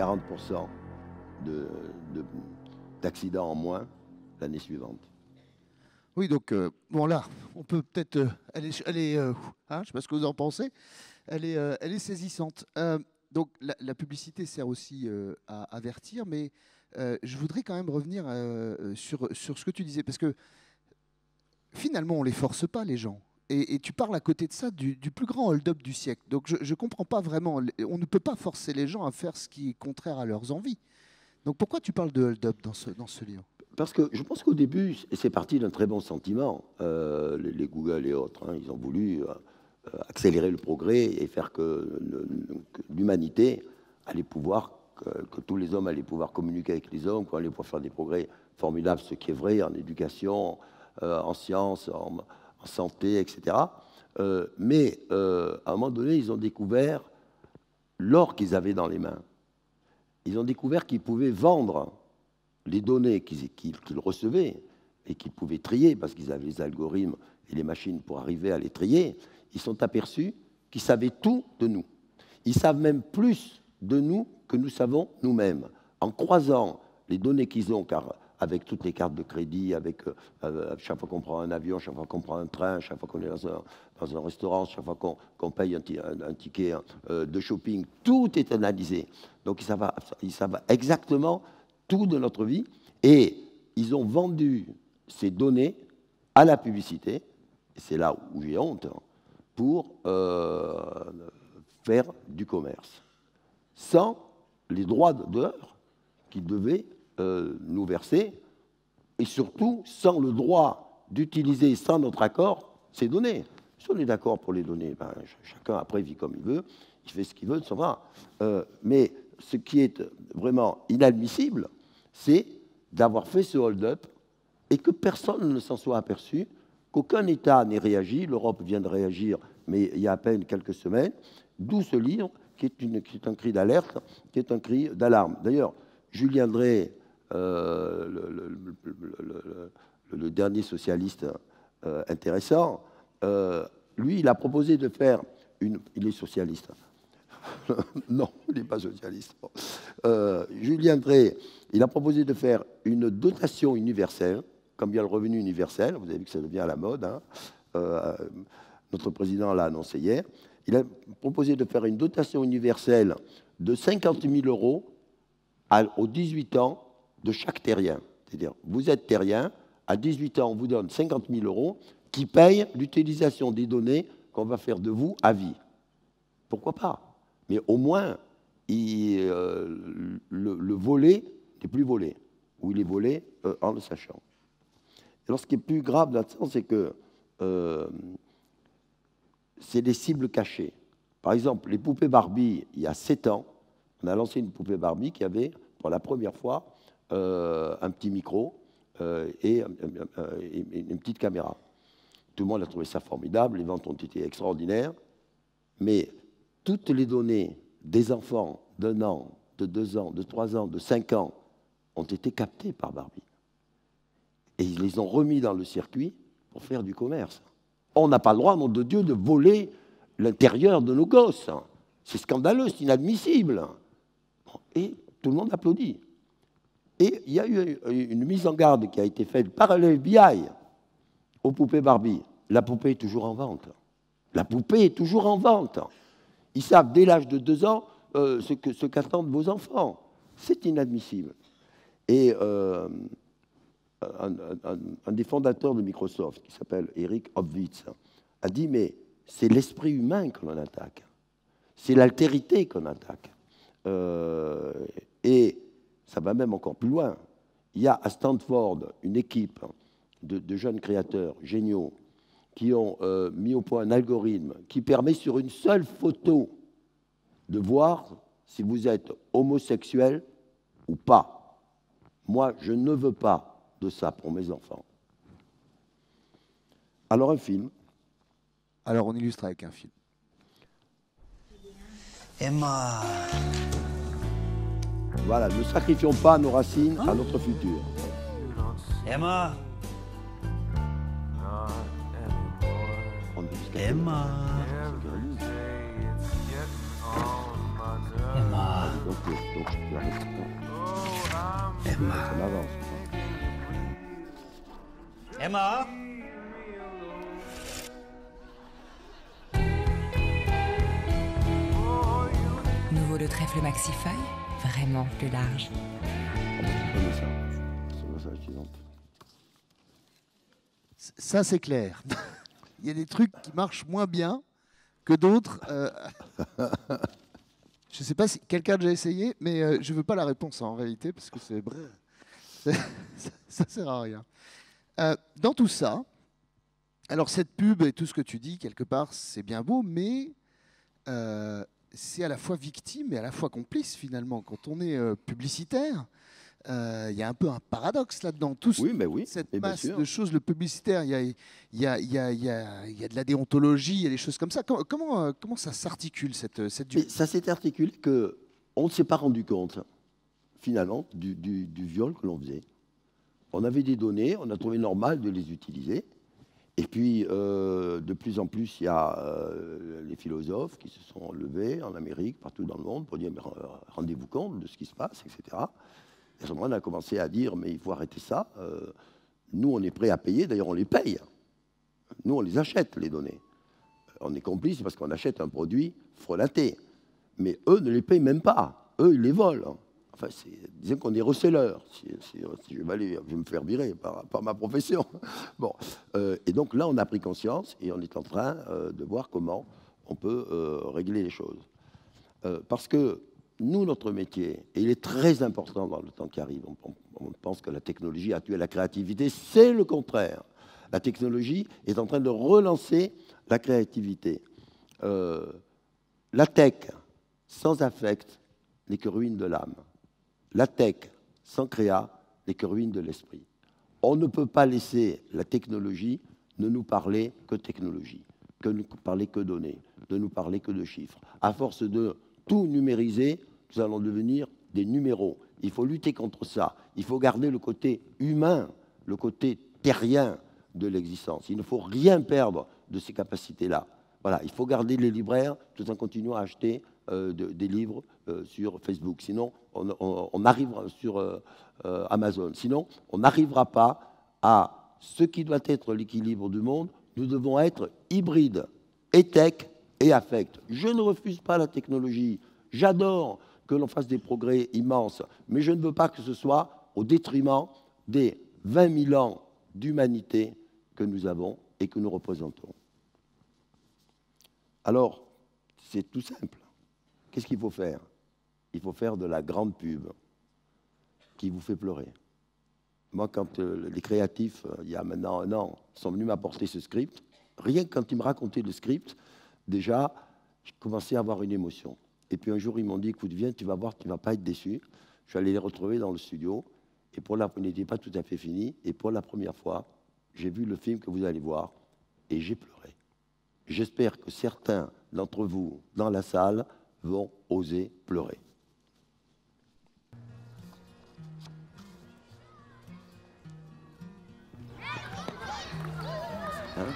40% d'accidents en moins l'année suivante. Oui, donc, bon là, on peut peut-être... je ne sais pas ce que vous en pensez, elle est saisissante. Donc la publicité sert aussi à avertir, mais je voudrais quand même revenir sur ce que tu disais, parce que finalement, on ne les force pas, les gens. Et tu parles à côté de ça du plus grand hold-up du siècle. Donc je ne comprends pas vraiment. On ne peut pas forcer les gens à faire ce qui est contraire à leurs envies. Donc pourquoi tu parles de hold-up dans ce livre? Parce que je pense qu'au début, c'est parti d'un très bon sentiment. Les Google et autres, ils ont voulu accélérer le progrès et faire que l'humanité allait pouvoir, que tous les hommes allaient pouvoir communiquer avec les hommes, qu'on allait pouvoir faire des progrès formidables, ce qui est vrai en éducation, en sciences, en santé, etc. Mais à un moment donné, ils ont découvert l'or qu'ils avaient dans les mains. Ils ont découvert qu'ils pouvaient vendre les données qu'ils recevaient et qu'ils pouvaient trier, parce qu'ils avaient les algorithmes et les machines pour arriver à les trier. Ils sont aperçus qu'ils savaient tout de nous. Ils savent même plus de nous que nous savons nous-mêmes. En croisant les données qu'ils ont, car avec toutes les cartes de crédit, avec chaque fois qu'on prend un avion, chaque fois qu'on prend un train, chaque fois qu'on est dans un restaurant, chaque fois qu'on paye un ticket de shopping, tout est analysé. Donc ils savent exactement tout de notre vie, et ils ont vendu ces données à la publicité, et c'est là où j'ai honte, pour faire du commerce, sans les droits d'auteur qu'ils devaient nous verser, et surtout sans le droit d'utiliser sans notre accord ces données. Si on est d'accord pour les données, ben, chacun après vit comme il veut, il fait ce qu'il veut, ça va. Mais ce qui est vraiment inadmissible, c'est d'avoir fait ce hold-up et que personne ne s'en soit aperçu, qu'aucun État n'ait réagi. L'Europe vient de réagir, mais il y a à peine quelques semaines, d'où ce livre qui est un cri d'alerte, qui est un cri d'alarme. D'ailleurs, Julien Drey, le dernier socialiste intéressant, lui, il a proposé de faire une... Il est socialiste. Non, il n'est pas socialiste. Julien Drey, il a proposé de faire une dotation universelle, comme il y a le revenu universel. Vous avez vu que ça devient à la mode. Notre président l'a annoncé hier. Il a proposé de faire une dotation universelle de 50 000 € aux 18 ans de chaque terrien. C'est-à-dire, vous êtes terrien, à 18 ans, on vous donne 50 000 € qui payent l'utilisation des données qu'on va faire de vous à vie. Pourquoi pas? Mais au moins, le volet n'est plus volé, ou il est volé en le sachant. Alors, ce qui est plus grave là-dedans, c'est que c'est des cibles cachées. Par exemple, les poupées Barbie, il y a 7 ans, on a lancé une poupée Barbie qui avait, pour la première fois, un petit micro et une petite caméra. Tout le monde a trouvé ça formidable, les ventes ont été extraordinaires, mais toutes les données des enfants d'1 an, de 2 ans, de 3 ans, de 5 ans ont été captées par Barbie. Et ils les ont remis dans le circuit pour faire du commerce. On n'a pas le droit, nom de Dieu, de voler l'intérieur de nos gosses. C'est scandaleux, c'est inadmissible. Et tout le monde applaudit. Et il y a eu une mise en garde qui a été faite par le FBI aux poupées Barbie. La poupée est toujours en vente. La poupée est toujours en vente. Ils savent dès l'âge de 2 ans ce qu'attendent vos enfants. C'est inadmissible. Et un des fondateurs de Microsoft, qui s'appelle Eric Hobvitz, a dit, mais c'est l'esprit humain que l'on attaque. C'est l'altérité qu'on attaque. Et ça va même encore plus loin. Il y a à Stanford une équipe de jeunes créateurs géniaux qui ont mis au point un algorithme qui permet sur une seule photo de voir si vous êtes homosexuel ou pas. Moi, je ne veux pas de ça pour mes enfants. Alors un film. Alors on illustre avec un film. Emma. Voilà, ne sacrifions pas nos racines à notre futur. Emma. Emma. Emma. Donc tu arrêtes. Emma. Ça m'avance. Emma. Nouveau le trèfle maxifeuille, vraiment plus large. Ah, tu connais ça. C'est pour ça que je te demande. Ça, c'est clair. Il y a des trucs qui marchent moins bien que d'autres. Je ne sais pas si quelqu'un a déjà essayé, mais je ne veux pas la réponse en réalité, parce que c'est ça sert à rien. Dans tout ça, alors cette pub et tout ce que tu dis, quelque part, c'est bien beau, mais c'est à la fois victime et à la fois complice, finalement. Quand on est publicitaire, il y a un peu un paradoxe là-dedans. Cette masse de choses, le publicitaire, il y a de la déontologie, il y a des choses comme ça. Comment ça s'articule, cette ça s'est articulé qu'on ne s'est pas rendu compte, finalement, du viol que l'on faisait. On avait des données, on a trouvé normal de les utiliser. Et puis, de plus en plus, il y a les philosophes qui se sont levés en Amérique, partout dans le monde, pour dire rendez-vous compte de ce qui se passe, etc. Et à ce moment, on a commencé à dire, mais il faut arrêter ça. Nous, on est prêt à payer. D'ailleurs, on les paye. Nous, on les achète, les données. On est complices parce qu'on achète un produit frelaté. Mais eux ne les payent même pas. Eux, ils les volent. Enfin, disons qu'on est receleurs. Si je vais me faire virer par ma profession. Bon. Et donc là, on a pris conscience et on est en train de voir comment on peut régler les choses. Parce que nous, notre métier, et il est très important dans le temps qui arrive, on pense que la technologie a tué la créativité, c'est le contraire. La technologie est en train de relancer la créativité. La tech, sans affect, n'est que ruine de l'âme. La tech, sans créa, n'est que ruine de l'esprit. On ne peut pas laisser la technologie ne nous parler que technologie, que nous parler que données, de nous parler que de chiffres. À force de tout numériser, nous allons devenir des numéros. Il faut lutter contre ça. Il faut garder le côté humain, le côté terrien de l'existence. Il ne faut rien perdre de ces capacités-là. Voilà, il faut garder les libraires tout en continuant à acheter des livres sur Facebook. Sinon, on arrivera sur Amazon. Sinon, on n'arrivera pas à ce qui doit être l'équilibre du monde. Nous devons être hybrides, et tech et affect. Je ne refuse pas la technologie. J'adore que l'on fasse des progrès immenses, mais je ne veux pas que ce soit au détriment des 20 000 ans d'humanité que nous avons et que nous représentons. Alors, c'est tout simple. Qu'est-ce qu'il faut faire? Il faut faire de la grande pub qui vous fait pleurer. Moi, quand les créatifs, il y a maintenant 1 an, sont venus m'apporter ce script, rien que quand ils me racontaient le script, déjà, j'ai commencé à avoir une émotion. Et puis un jour, ils m'ont dit, écoute, viens, tu vas voir, tu ne vas pas être déçu. Je suis allé les retrouver dans le studio, et il n'était pas tout à fait fini, et pour la première fois, j'ai vu le film que vous allez voir, et j'ai pleuré. J'espère que certains d'entre vous, dans la salle, vont oser pleurer. Hein?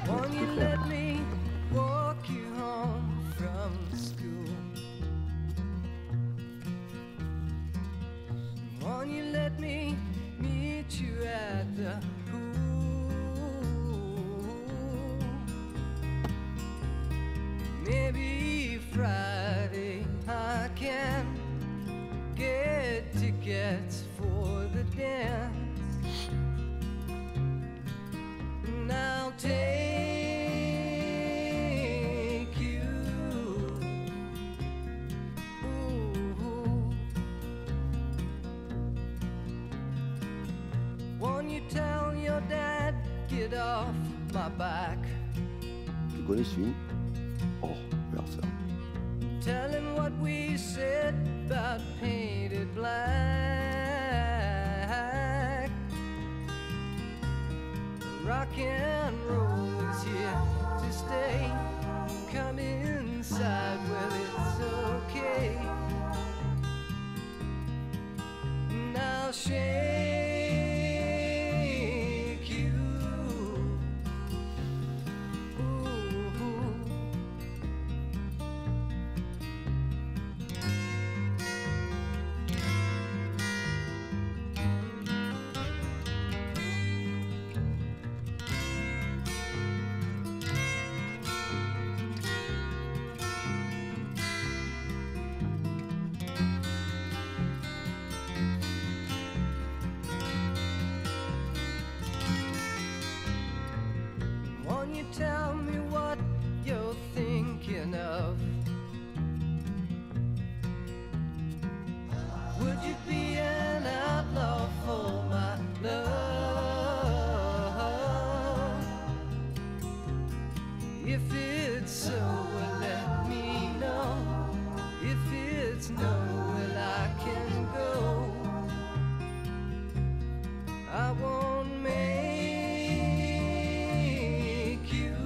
Won't you let me walk you home from school? Won't you let me meet you at the pool? Maybe Friday I can get tickets for the dance. And I'll take you. Ooh. Won't you tell your dad, get off my back? Tu connais ce film? Oh, regarde ça. Tell him what we said about painted black. Rock and roll is here to stay. Come inside, well, it's okay. And I'll shake you. Ooh. tell me what you're thinking of? Would you be an outlaw for my love? If it's so, well, let me know. If it's no, well, I can go. I won't make you.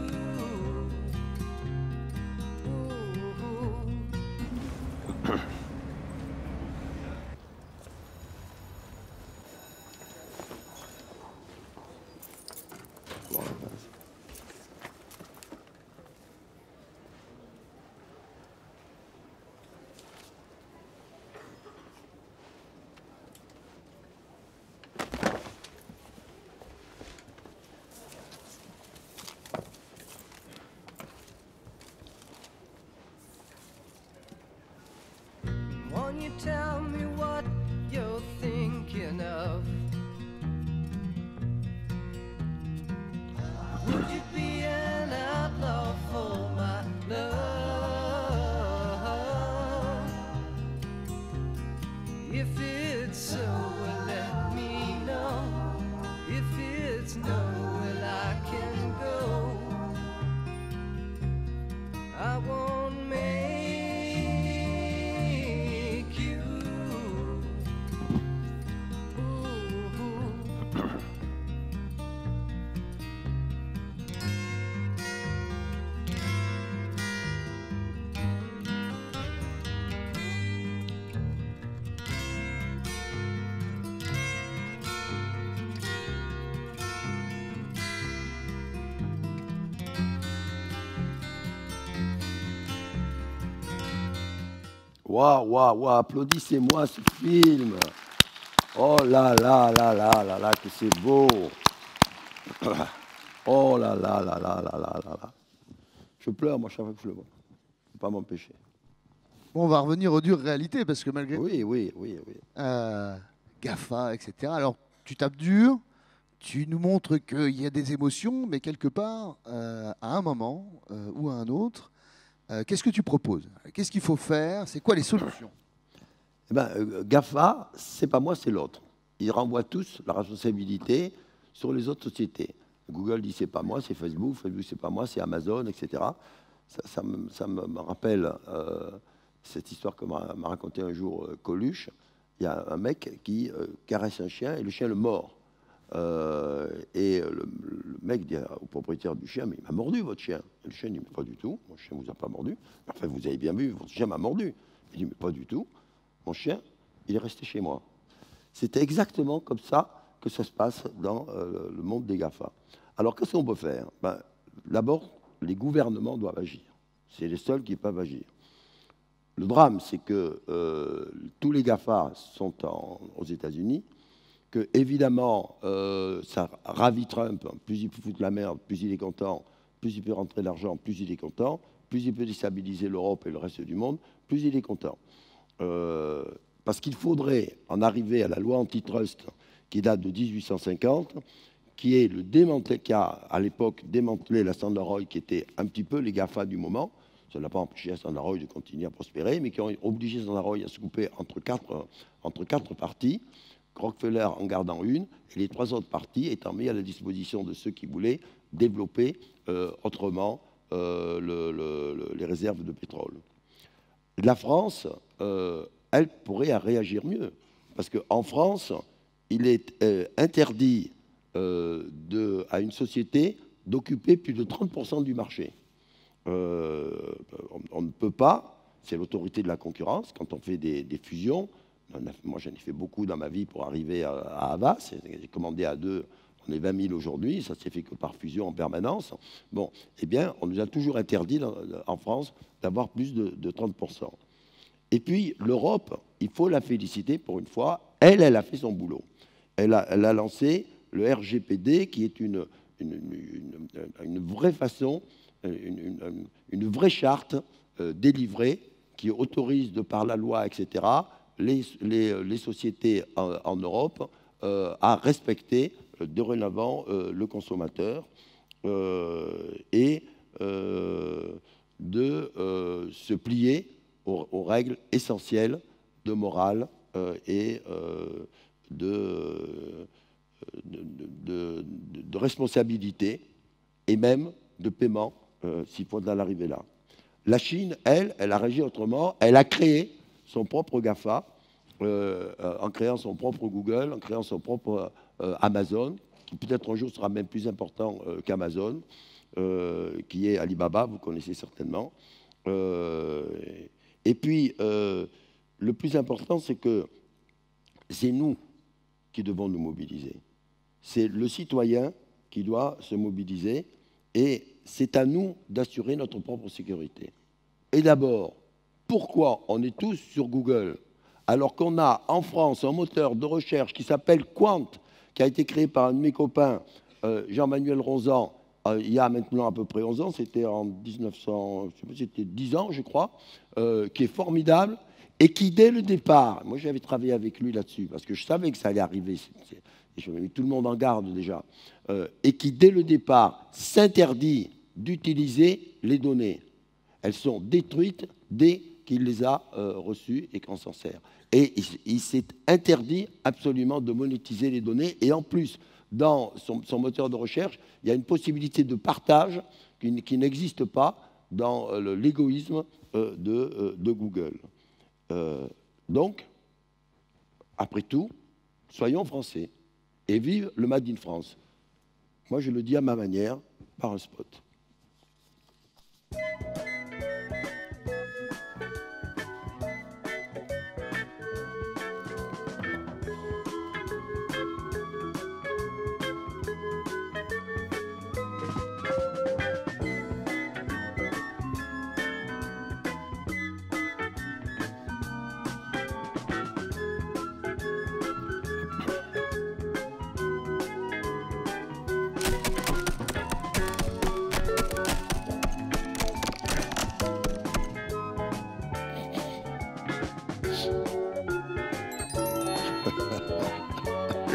Won't you tell me what you're thinking of? Would you be an outlaw for my love? If it's so, well, let me know. If it's no, well, I can go. I won't make you. Waouh, waouh, waouh, applaudissez-moi ce film. Oh là là là là là là, que c'est beau. Oh là là là là là là là là. Je pleure, moi, chaque fois que je le vois. Je ne peux pas m'empêcher. Bon, on va revenir aux dures réalités, parce que malgré... Oui. GAFA, etc. Alors, tu tapes dur, tu nous montres qu'il y a des émotions, mais quelque part, à un moment ou à un autre, qu'est-ce que tu proposes? Qu'est-ce qu'il faut faire? C'est quoi les solutions? Eh ben, GAFA, c'est pas moi, c'est l'autre. Ils renvoient tous la responsabilité sur les autres sociétés. Google dit c'est pas moi, c'est Facebook. Facebook, c'est pas moi, c'est Amazon, etc. Ça me rappelle cette histoire que m'a raconté un jour Coluche. Il y a un mec qui caresse un chien et le chien le mord. Et le mec dit au propriétaire du chien, mais il m'a mordu votre chien. Et le chien dit, mais pas du tout, mon chien vous a pas mordu. Enfin, vous avez bien vu, votre chien m'a mordu. Il dit, mais pas du tout, mon chien, il est resté chez moi. C'était exactement comme ça que ça se passe dans le monde des GAFA. Alors, qu'est-ce qu'on peut faire? D'abord, les gouvernements doivent agir. C'est les seuls qui peuvent agir. Le drame, c'est que tous les GAFA sont aux États-Unis, que évidemment, ça ravit Trump. Plus il peut foutre la merde, plus il est content, plus il peut rentrer de l'argent, plus il est content, plus il peut déstabiliser l'Europe et le reste du monde, plus il est content. Parce qu'il faudrait en arriver à la loi antitrust qui date de 1850, qui est qui a à l'époque démantelé la Standard Oil, qui était un petit peu les GAFA du moment. Ça n'a pas empêché la Standard Oil de continuer à prospérer, mais qui ont obligé Standard Oil à se couper entre quatre parties, Rockefeller en gardant une, et les trois autres parties étant mis à la disposition de ceux qui voulaient développer autrement les réserves de pétrole. La France, elle pourrait réagir mieux, parce qu'en France, il est interdit à une société d'occuper plus de 30% du marché. On ne peut pas, c'est l'autorité de la concurrence, quand on fait des fusions. Moi, j'en ai fait beaucoup dans ma vie pour arriver à Havas. J'ai commandé à 2, on est 20 000 aujourd'hui, ça s'est fait que par fusion en permanence. Bon, eh bien, on nous a toujours interdit en France d'avoir plus de 30%. Et puis, l'Europe, il faut la féliciter pour une fois, elle a fait son boulot. Elle a lancé le RGPD, qui est une vraie façon, une vraie charte délivrée qui autorise, de par la loi, etc., les sociétés en Europe à respecter dorénavant le consommateur et de se plier aux règles essentielles de morale et de responsabilité et même de paiement s'il faut en arriver là. La Chine, elle a réagi autrement. Elle a créé son propre GAFA en créant son propre Google, en créant son propre Amazon, qui peut-être un jour sera même plus important qu'Amazon, qui est Alibaba, vous connaissez certainement. Et puis, le plus important, c'est que c'est nous qui devons nous mobiliser. C'est le citoyen qui doit se mobiliser et c'est à nous d'assurer notre propre sécurité. Et d'abord, pourquoi on est tous sur Google alors qu'on a en France un moteur de recherche qui s'appelle Quant, qui a été créé par un de mes copains, Jean-Manuel Ronzan, il y a maintenant à peu près 11 ans, c'était en 1900, je sais pas, c'était 10 ans, je crois, qui est formidable et qui, dès le départ, moi j'avais travaillé avec lui là-dessus, parce que je savais que ça allait arriver, et je mis tout le monde en garde déjà, et qui, dès le départ, s'interdit d'utiliser les données. Elles sont détruites dès qu'il les a reçues et qu'on s'en sert. Et il s'est interdit absolument de monétiser les données, et en plus, dans son moteur de recherche, il y a une possibilité de partage qui n'existe pas dans l'égoïsme de Google. Donc, après tout, soyons français et vive le Made in France. Moi, je le dis à ma manière, par un spot.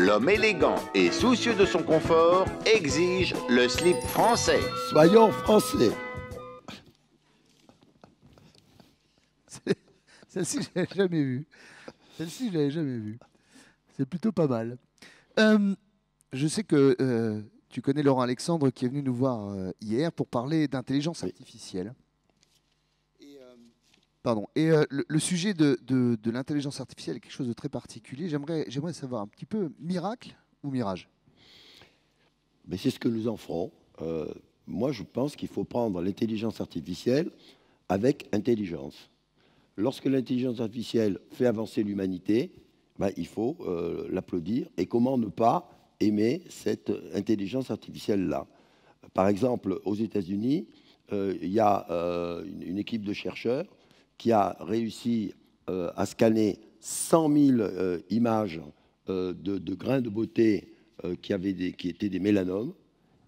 L'homme élégant et soucieux de son confort exige le slip français. Soyons français. Celle-ci, je l'avais jamais vue. Celle-ci, je l'avais jamais vue. C'est plutôt pas mal. Je sais que tu connais Laurent Alexandre qui est venu nous voir hier pour parler d'intelligence artificielle. Pardon. Et le sujet de l'intelligence artificielle est quelque chose de très particulier. J'aimerais savoir un petit peu, miracle ou mirage? Mais c'est ce que nous en ferons. Moi, je pense qu'il faut prendre l'intelligence artificielle avec intelligence. Lorsque l'intelligence artificielle fait avancer l'humanité, ben, il faut l'applaudir. Et comment ne pas aimer cette intelligence artificielle-là? Par exemple, aux États-Unis, il y a une équipe de chercheurs qui a réussi à scanner 100 000 images de grains de beauté qui étaient des mélanomes.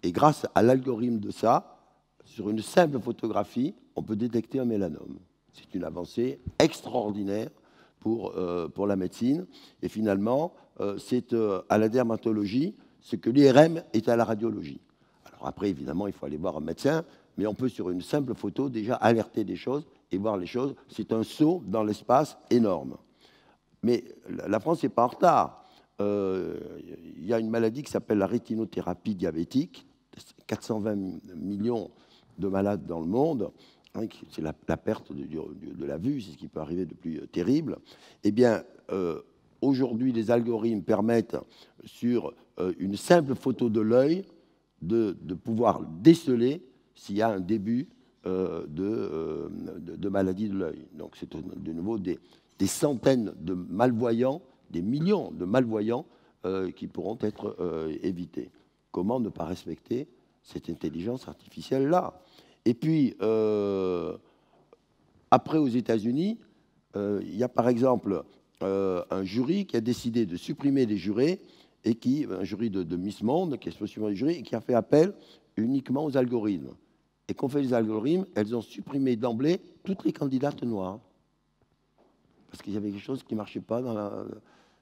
Et grâce à l'algorithme de ça, sur une simple photographie, on peut détecter un mélanome. C'est une avancée extraordinaire pour la médecine. Et finalement, c'est à la dermatologie ce que l'IRM est à la radiologie. Alors après, évidemment, il faut aller voir un médecin, mais on peut, sur une simple photo, déjà alerter des choses et voir les choses. C'est un saut dans l'espace énorme. Mais la France n'est pas en retard. Il y a une maladie qui s'appelle la rétinothérapie diabétique. 420 millions de malades dans le monde. Hein, c'est la perte de la vue, c'est ce qui peut arriver de plus terrible. Eh bien, aujourd'hui, les algorithmes permettent, sur une simple photo de l'œil, de pouvoir déceler s'il y a un début de maladie de l'œil. Donc c'est de nouveau des centaines de malvoyants, des millions de malvoyants qui pourront être évités. Comment ne pas respecter cette intelligence artificielle-là? Et puis, après, aux États-Unis, il y a par exemple un jury qui a décidé de supprimer les jurés, et un jury de Miss Monde, qui est supprimer les jurys, et qui a fait appel uniquement aux algorithmes. Et qu'ont fait les algorithmes? Elles ont supprimé d'emblée toutes les candidates noires. Parce qu'il y avait quelque chose qui ne marchait pas dans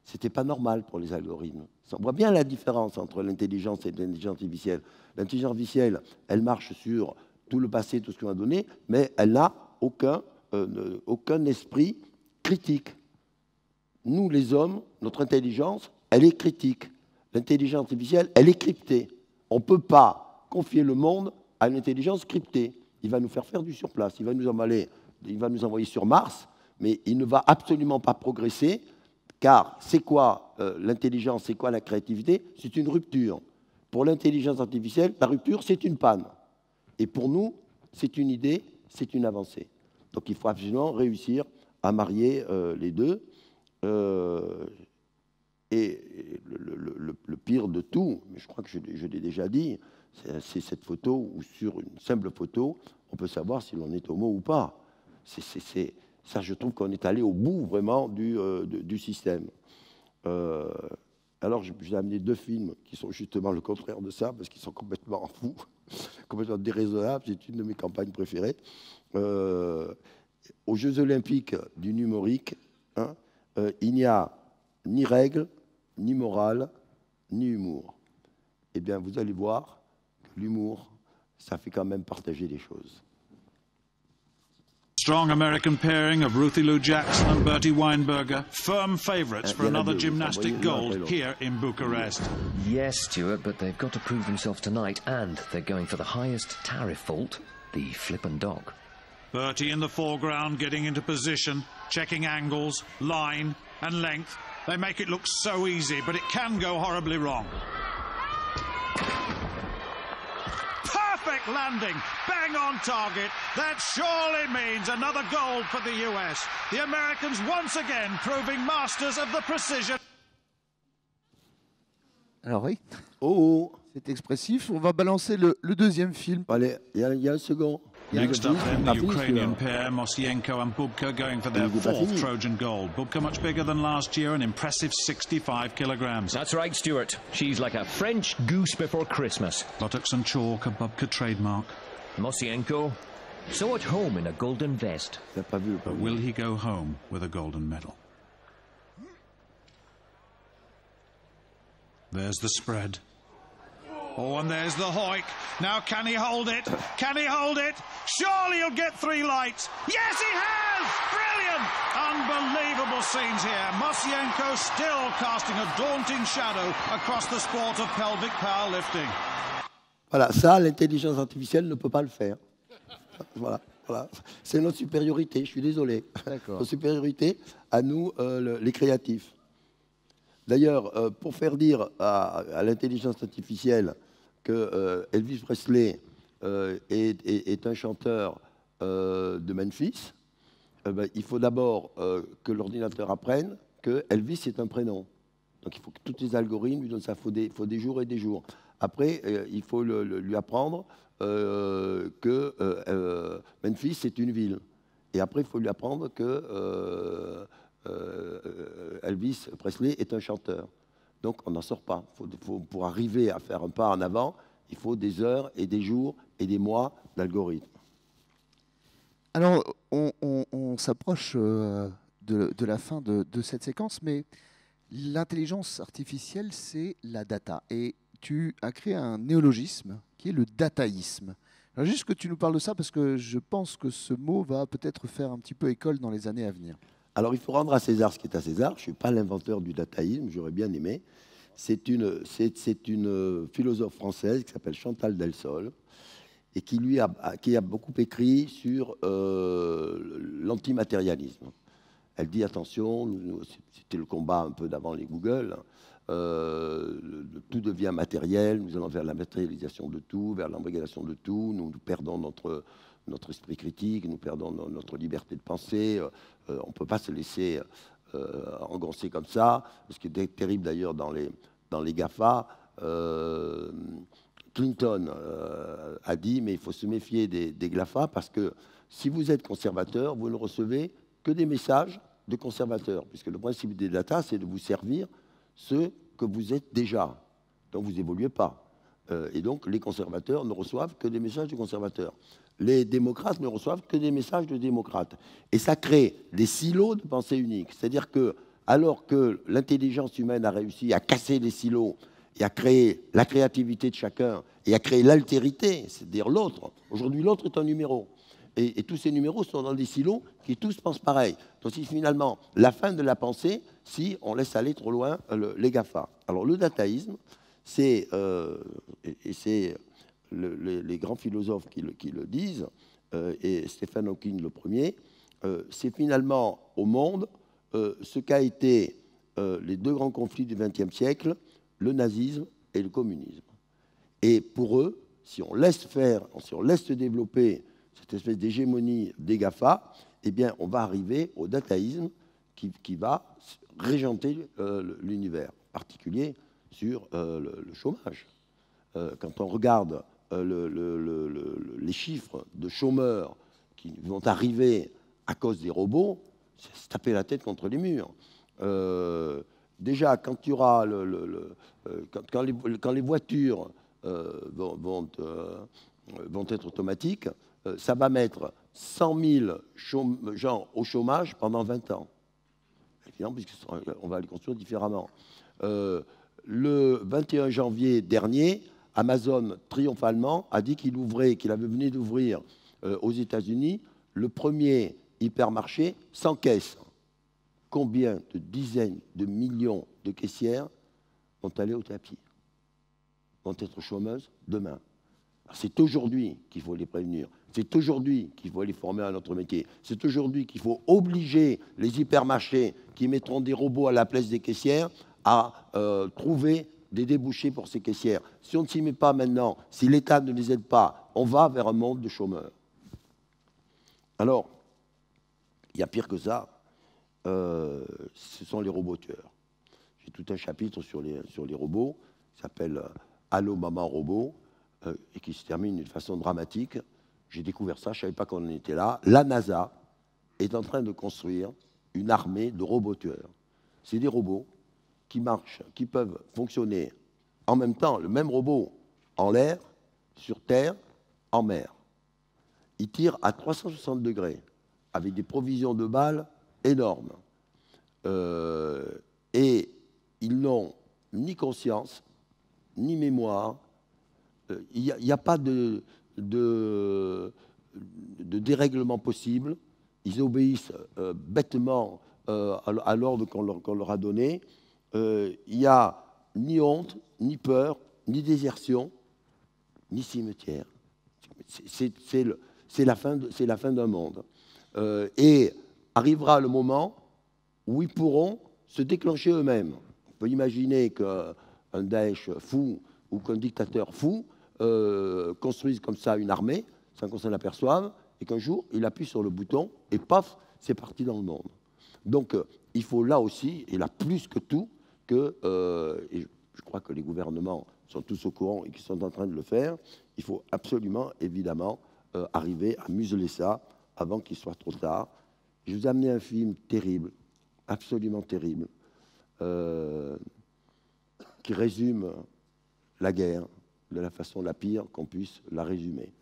Ce n'était pas normal pour les algorithmes. On voit bien la différence entre l'intelligence et l'intelligence artificielle. L'intelligence artificielle, elle marche sur tout le passé, tout ce qu'on a donné, mais elle n'a aucun esprit critique. Nous, les hommes, notre intelligence, elle est critique. L'intelligence artificielle, elle est cryptée. On ne peut pas confier le monde à une intelligence cryptée. Il va nous faire du surplace. Il va nous envoyer sur Mars, mais il ne va absolument pas progresser, car c'est quoi l'intelligence, c'est quoi la créativité? C'est une rupture. Pour l'intelligence artificielle, la rupture, c'est une panne. Et pour nous, c'est une idée, c'est une avancée. Donc il faut absolument réussir à marier les deux. Et le pire de tout, mais je crois que je l'ai déjà dit, c'est cette photo où sur une simple photo, on peut savoir si l'on est homo ou pas. Ça, je trouve qu'on est allé au bout vraiment du système. Alors, j'ai amené 2 films qui sont justement le contraire de ça, parce qu'ils sont complètement fous, complètement déraisonnables. C'est une de mes campagnes préférées. Aux Jeux Olympiques du numérique, hein, il n'y a ni règles, ni morale, ni humour. Eh bien, vous allez voir que l'humour, ça fait quand même partager les choses. Strong American pairing of Ruthie Lou Jackson and Bertie Weinberger, firm favourites for another gymnastic gold here in Bucharest. Yes, Stuart, but they've got to prove themselves tonight, and they're going for the highest tariff fault, the flippin' dog. Bertie in the foreground, getting into position, checking angles, line and length. They make it look so easy, but it can go horribly wrong. Perfect landing, bang on target. That surely means another gold for the US. The Americans once again proving masters of the precision. Alors oui. Oh, c'est expressif. On va balancer le deuxième film. Allez, il y a un second. Next up then, the Ukrainian pair, Mosienko and Bubka, going for their 4th Trojan gold. Bubka much bigger than last year, an impressive 65 kilograms. That's right, Stuart. She's like a French goose before Christmas. Buttocks and chalk, a Bubka trademark. Mosienko, so at home in a golden vest. But will he go home with a golden medal? There's the spread. Oh, and there's the hoik. Now, can he hold it? Can he hold it? Surely he'll get 3 lights. Yes, he has! Brilliant! Unbelievable scenes here. Mosienko still casting a daunting shadow across the sport of pelvic powerlifting. Voilà, ça, l'intelligence artificielle ne peut pas le faire. Voilà. C'est notre supériorité, je suis désolé. Notre supériorité à nous, les créatifs. D'ailleurs, pour faire dire à l'intelligence artificielle que Elvis Presley est un chanteur de Memphis, il faut d'abord que l'ordinateur apprenne que Elvis est un prénom. Donc il faut que tous les algorithmes lui donnent ça. Il faut des jours et des jours. Après, il faut lui apprendre que Memphis est une ville. Et après, il faut lui apprendre que Elvis Presley est un chanteur. Donc on n'en sort pas. Pour arriver à faire un pas en avant, il faut des heures et des jours et des mois d'algorithme. Alors on s'approche de la fin de cette séquence, mais l'intelligence artificielle, c'est la data. Et tu as créé un néologisme qui est le dataïsme. Alors juste que tu nous parles de ça, parce que je pense que ce mot va peut-être faire un petit peu école dans les années à venir. Alors, il faut rendre à César ce qui est à César. Je ne suis pas l'inventeur du dataïsme, j'aurais bien aimé. C'est une philosophe française qui s'appelle Chantal Delsol et qui a beaucoup écrit sur l'antimatérialisme. Elle dit, attention, c'était le combat un peu d'avant les Google, tout devient matériel, nous allons vers la matérialisation de tout, vers l'embrigadation de tout, nous perdons notre esprit critique, nous perdons notre liberté de penser, on ne peut pas se laisser engoncer comme ça. Ce qui est terrible d'ailleurs dans les GAFA, Clinton a dit, mais il faut se méfier des GAFA parce que si vous êtes conservateur, vous ne recevez que des messages de conservateurs, puisque le principe des data, c'est de vous servir ce que vous êtes déjà. Donc vous n'évoluez pas. Et donc les conservateurs ne reçoivent que des messages de conservateurs. Les démocrates ne reçoivent que des messages de démocrates. Et ça crée des silos de pensée unique. C'est-à-dire qu'à alors que l'intelligence humaine a réussi à casser les silos et à créer la créativité de chacun et à créer l'altérité, c'est-à-dire l'autre. Aujourd'hui, l'autre est un numéro. Et tous ces numéros sont dans des silos qui tous pensent pareil. Donc c'est finalement la fin de la pensée si on laisse aller trop loin les GAFA. Alors le dataïsme, c'est les grands philosophes qui le disent, et Stephen Hawking le premier, c'est finalement au monde ce qu'a été les deux grands conflits du XXe siècle, le nazisme et le communisme. Et pour eux, si on laisse faire, si on laisse se développer cette espèce d'hégémonie des GAFA, eh bien, on va arriver au dataïsme qui va régenter l'univers, en particulier sur le chômage. Quand on regarde les chiffres de chômeurs qui vont arriver à cause des robots, c'est se taper la tête contre les murs. Déjà, quand il y aura quand les voitures vont être automatiques, ça va mettre 100 000 gens au chômage pendant 20 ans. Évidemment, puisqu'on va les construire différemment. Le 21 janvier dernier, Amazon, triomphalement, a dit qu'il avait venu d'ouvrir aux États-Unis le premier hypermarché sans caisse. Combien de dizaines de millions de caissières vont aller au tapis, vont être chômeuses demain? C'est aujourd'hui qu'il faut les prévenir. C'est aujourd'hui qu'il faut les former à notre métier. C'est aujourd'hui qu'il faut obliger les hypermarchés qui mettront des robots à la place des caissières à trouver des débouchés pour ces caissières. Si on ne s'y met pas maintenant, si l'État ne les aide pas, on va vers un monde de chômeurs. Alors, il y a pire que ça, ce sont les robots tueurs. J'ai tout un chapitre sur les robots, qui s'appelle « Allô, maman robot », et qui se termine d'une façon dramatique. J'ai découvert ça, je ne savais pas qu'on en était là. La NASA est en train de construire une armée de robots tueurs. C'est des robots qui marchent, qui peuvent fonctionner en même temps, le même robot en l'air, sur terre, en mer. Ils tirent à 360 degrés, avec des provisions de balles énormes. Et ils n'ont ni conscience, ni mémoire. Il n'y a pas de dérèglement possible. Ils obéissent bêtement à l'ordre qu'on leur a donné. Il n'y a ni honte, ni peur, ni désertion, ni cimetière. C'est la fin d'un monde. Et arrivera le moment où ils pourront se déclencher eux-mêmes. On peut imaginer qu'un Daesh fou ou qu'un dictateur fou construise comme ça une armée, sans qu'on s'en aperçoive, et qu'un jour, il appuie sur le bouton, et paf, c'est parti dans le monde. Donc, il faut là aussi, et là plus que tout, et je crois que les gouvernements sont tous au courant et qui sont en train de le faire, il faut absolument, évidemment, arriver à museler ça avant qu'il soit trop tard. Je vous ai amené un film terrible, absolument terrible, qui résume la guerre de la façon la pire qu'on puisse la résumer.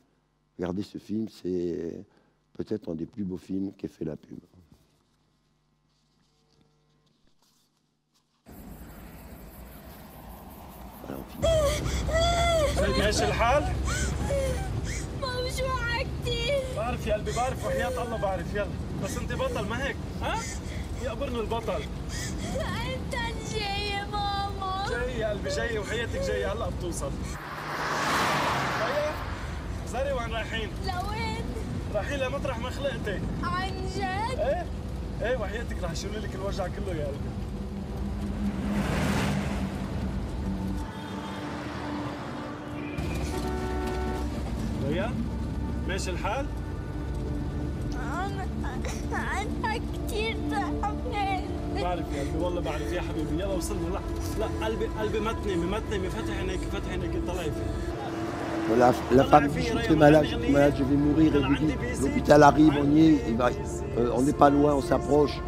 Regardez ce film, c'est peut-être un des plus beaux films qu'ait fait la pub. ماشي الحال؟ موجوعة كتير. بعرف يا قلبي، بعرف وحياة الله بعرف. يلا بس انت بطل، ما هيك؟ ها؟ يقبرني البطل. انت جاي يا ماما. جاي يا قلبي، جاي وحياتك جاي، هلا بتوصل. طيب زاري وين رايحين؟ لوين؟ رايحين لمطرح ما خلقتي. عن جد؟ ايه وحياتك رح يشيلوا لك الوجع كله يا قلبي. ريان ماشي الحال؟ أنا كتير تعبان. بعرف يا قلبي، والله بعرف يا حبيبي. يلا وصلنا. لا قلبي ما تنامي، فتح عينيك طلعي فيه. La femme dit, je suis très malade, je vais mourir. Et lui dit, l'hôpital arrive, on y est, on n'est pas loin, on s'approche.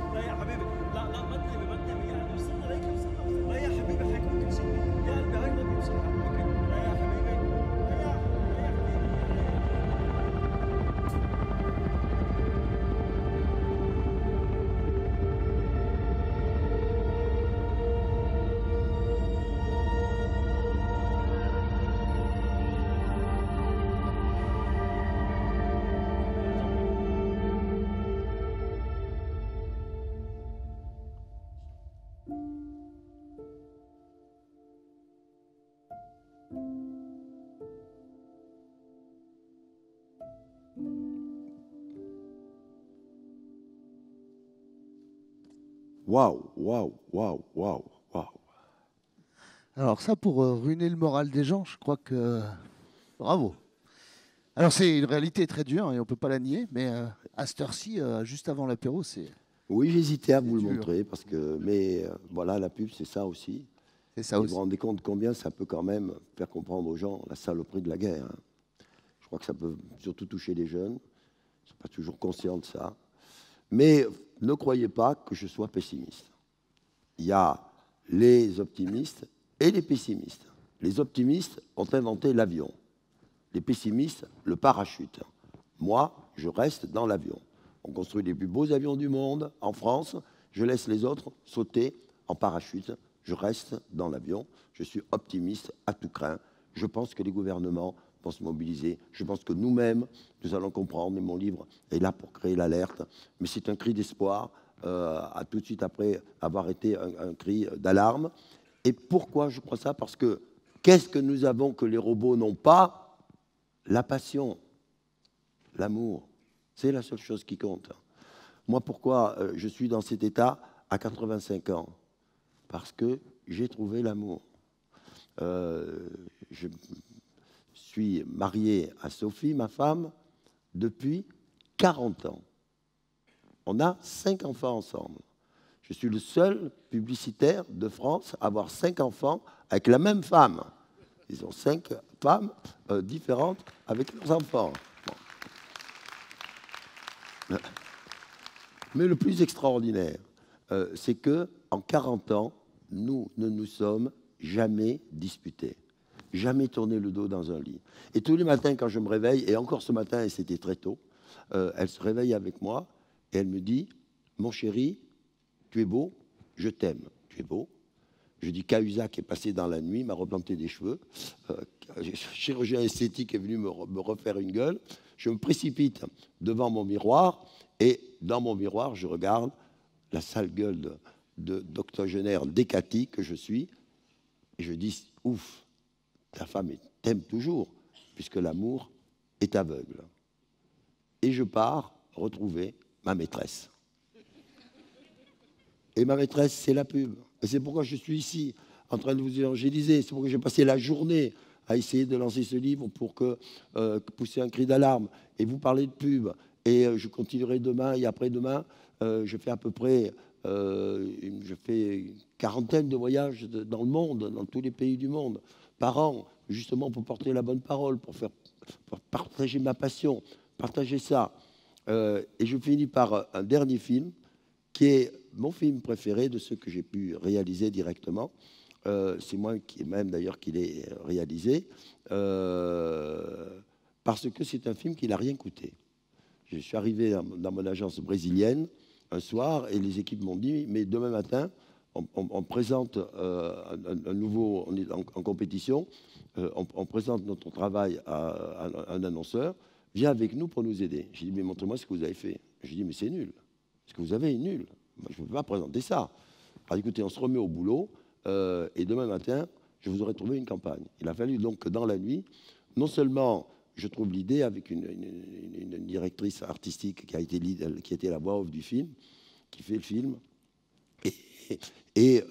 Waouh, waouh, waouh, waouh, waouh. Alors ça, pour ruiner le moral des gens, je crois que... Bravo. Alors c'est une réalité très dure et on ne peut pas la nier, mais à cette heure-ci, juste avant l'apéro, c'est... Oui, j'hésitais à vous le montrer, parce que, mais voilà, la pub, c'est ça aussi. C'est ça aussi. Vous vous rendez compte combien ça peut quand même faire comprendre aux gens la saloperie de la guerre. Hein. Je crois que ça peut surtout toucher les jeunes. Ils ne sont pas toujours conscients de ça. Mais ne croyez pas que je sois pessimiste. Il y a les optimistes et les pessimistes. Les optimistes ont inventé l'avion. Les pessimistes, le parachute. Moi, je reste dans l'avion. On construit les plus beaux avions du monde en France. Je laisse les autres sauter en parachute. Je reste dans l'avion. Je suis optimiste à tout craint. Je pense que les gouvernements vont se mobiliser. Je pense que nous-mêmes, nous allons comprendre. Et mon livre est là pour créer l'alerte. Mais c'est un cri d'espoir, à tout de suite après avoir été un cri d'alarme. Et pourquoi je crois ça? Parce que qu'est-ce que nous avons que les robots n'ont pas? La passion, l'amour. C'est la seule chose qui compte. Moi, pourquoi je suis dans cet état à 85 ans? Parce que j'ai trouvé l'amour. Je suis marié à Sophie, ma femme, depuis 40 ans. On a 5 enfants ensemble. Je suis le seul publicitaire de France à avoir 5 enfants avec la même femme. Ils ont 5 femmes différentes avec leurs enfants. Bon. Mais le plus extraordinaire, c'est que en 40 ans, nous ne nous sommes jamais disputés, jamais tourné le dos dans un lit. Et tous les matins, quand je me réveille, et encore ce matin, et c'était très tôt, elle se réveille avec moi et elle me dit « Mon chéri, tu es beau, je t'aime, tu es beau ». Je dis Cahuzac est passé dans la nuit, m'a replanté des cheveux. Chirurgien esthétique est venu me refaire une gueule. Je me précipite devant mon miroir et dans mon miroir, je regarde la sale gueule d'octogénaire décati que je suis. Et je dis, ouf, ta femme t'aime toujours, puisque l'amour est aveugle. Et je pars retrouver ma maîtresse. Et ma maîtresse, c'est la pub. Et c'est pourquoi je suis ici, en train de vous évangéliser. C'est pourquoi j'ai passé la journée à essayer de lancer ce livre pour pousser un cri d'alarme et vous parler de pub. Et je continuerai demain et après-demain. Je fais à peu près je fais une quarantaine de voyages dans le monde, dans tous les pays du monde, par an, justement pour porter la bonne parole, pour partager ma passion, partager ça. Et je finis par un dernier film qui est mon film préféré de ceux que j'ai pu réaliser directement. C'est moi qui même d'ailleurs qui l'ai réalisé, parce que c'est un film qui n'a rien coûté. Je suis arrivé dans mon agence brésilienne un soir et les équipes m'ont dit, mais demain matin, on présente un nouveau, on est en compétition, on présente notre travail à un annonceur, viens avec nous pour nous aider. J'ai dit, mais montrez-moi ce que vous avez fait. J'ai dit, mais c'est nul. Ce que vous avez est nul. Je ne peux pas présenter ça. Alors écoutez, on se remet au boulot et demain matin, je vous aurai trouvé une campagne. Il a fallu donc que dans la nuit, non seulement je trouve l'idée avec une directrice artistique qui était la voix off du film, qui fait le film, et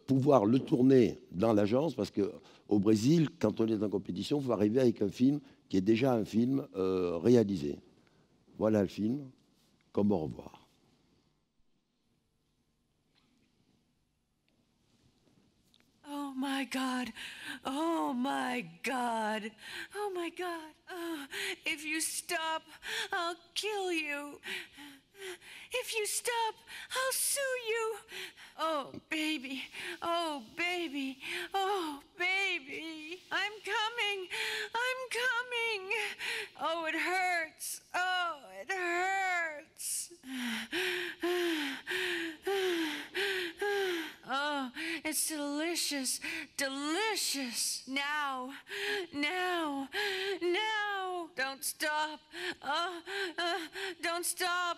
pouvoir le tourner dans l'agence, parce qu'au Brésil, quand on est en compétition, il faut arriver avec un film qui est déjà un film réalisé. Voilà le film, comme au revoir. Oh my God. Oh my God. Oh my God. Oh, if you stop, I'll kill you. If you stop, I'll sue you. Oh, baby. Oh, baby. Oh, baby. I'm coming. I'm coming. Oh, it hurts. Oh, it hurts. Oh, it's delicious. Delicious. Now. Now. Now. Don't stop. Don't stop.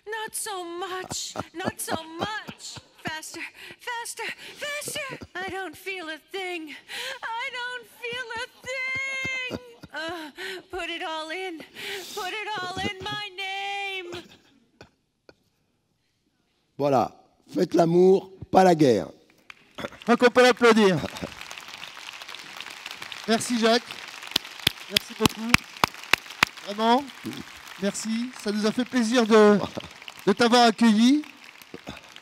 Not so much. Not so much. Faster, faster, faster. I don't feel a thing. I don't feel a thing. Put it all in. Put it all in my name. Voilà. Faites l'amour, pas la guerre. Donc on peut l'applaudir. Merci Jacques. Merci beaucoup. Vraiment. Merci. Ça nous a fait plaisir de t'avoir accueilli.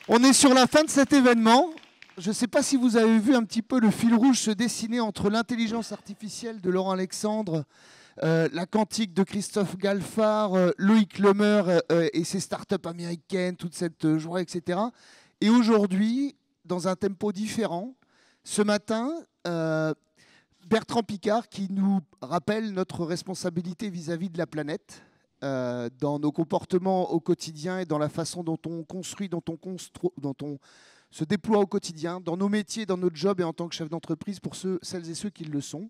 On est sur la fin de cet événement. Je ne sais pas si vous avez vu un petit peu le fil rouge se dessiner entre l'intelligence artificielle de Laurent Alexandre, la quantique de Christophe Galfard, Loïc Lemer et ses startups américaines, toute cette joie, etc. Et aujourd'hui, dans un tempo différent, ce matin, Bertrand Piccard qui nous rappelle notre responsabilité vis-à-vis de la planète, dans nos comportements au quotidien et dans la façon dont on construit, dont on se déploie au quotidien, dans nos métiers, dans notre job et en tant que chef d'entreprise pour celles et ceux qui le sont.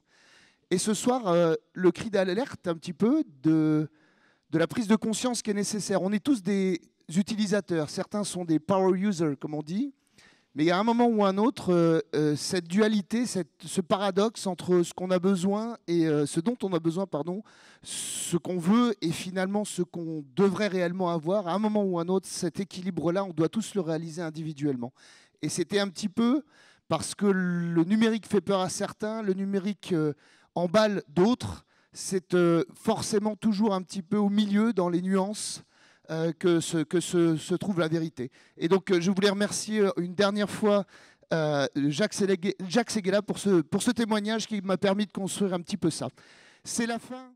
Et ce soir, le cri d'alerte un petit peu de la prise de conscience qui est nécessaire. On est tous des utilisateurs, certains sont des power users comme on dit, mais il y a un moment ou un autre, cette dualité, ce paradoxe entre ce qu'on a besoin et ce dont on a besoin, pardon, ce qu'on veut et finalement ce qu'on devrait réellement avoir, à un moment ou un autre, cet équilibre-là, on doit tous le réaliser individuellement. Et c'était un petit peu parce que le numérique fait peur à certains, le numérique emballe d'autres, c'est forcément toujours un petit peu au milieu, dans les nuances, que se trouve la vérité. Et donc, je voulais remercier une dernière fois Jacques Séguéla pour ce témoignage qui m'a permis de construire un petit peu ça. C'est la fin.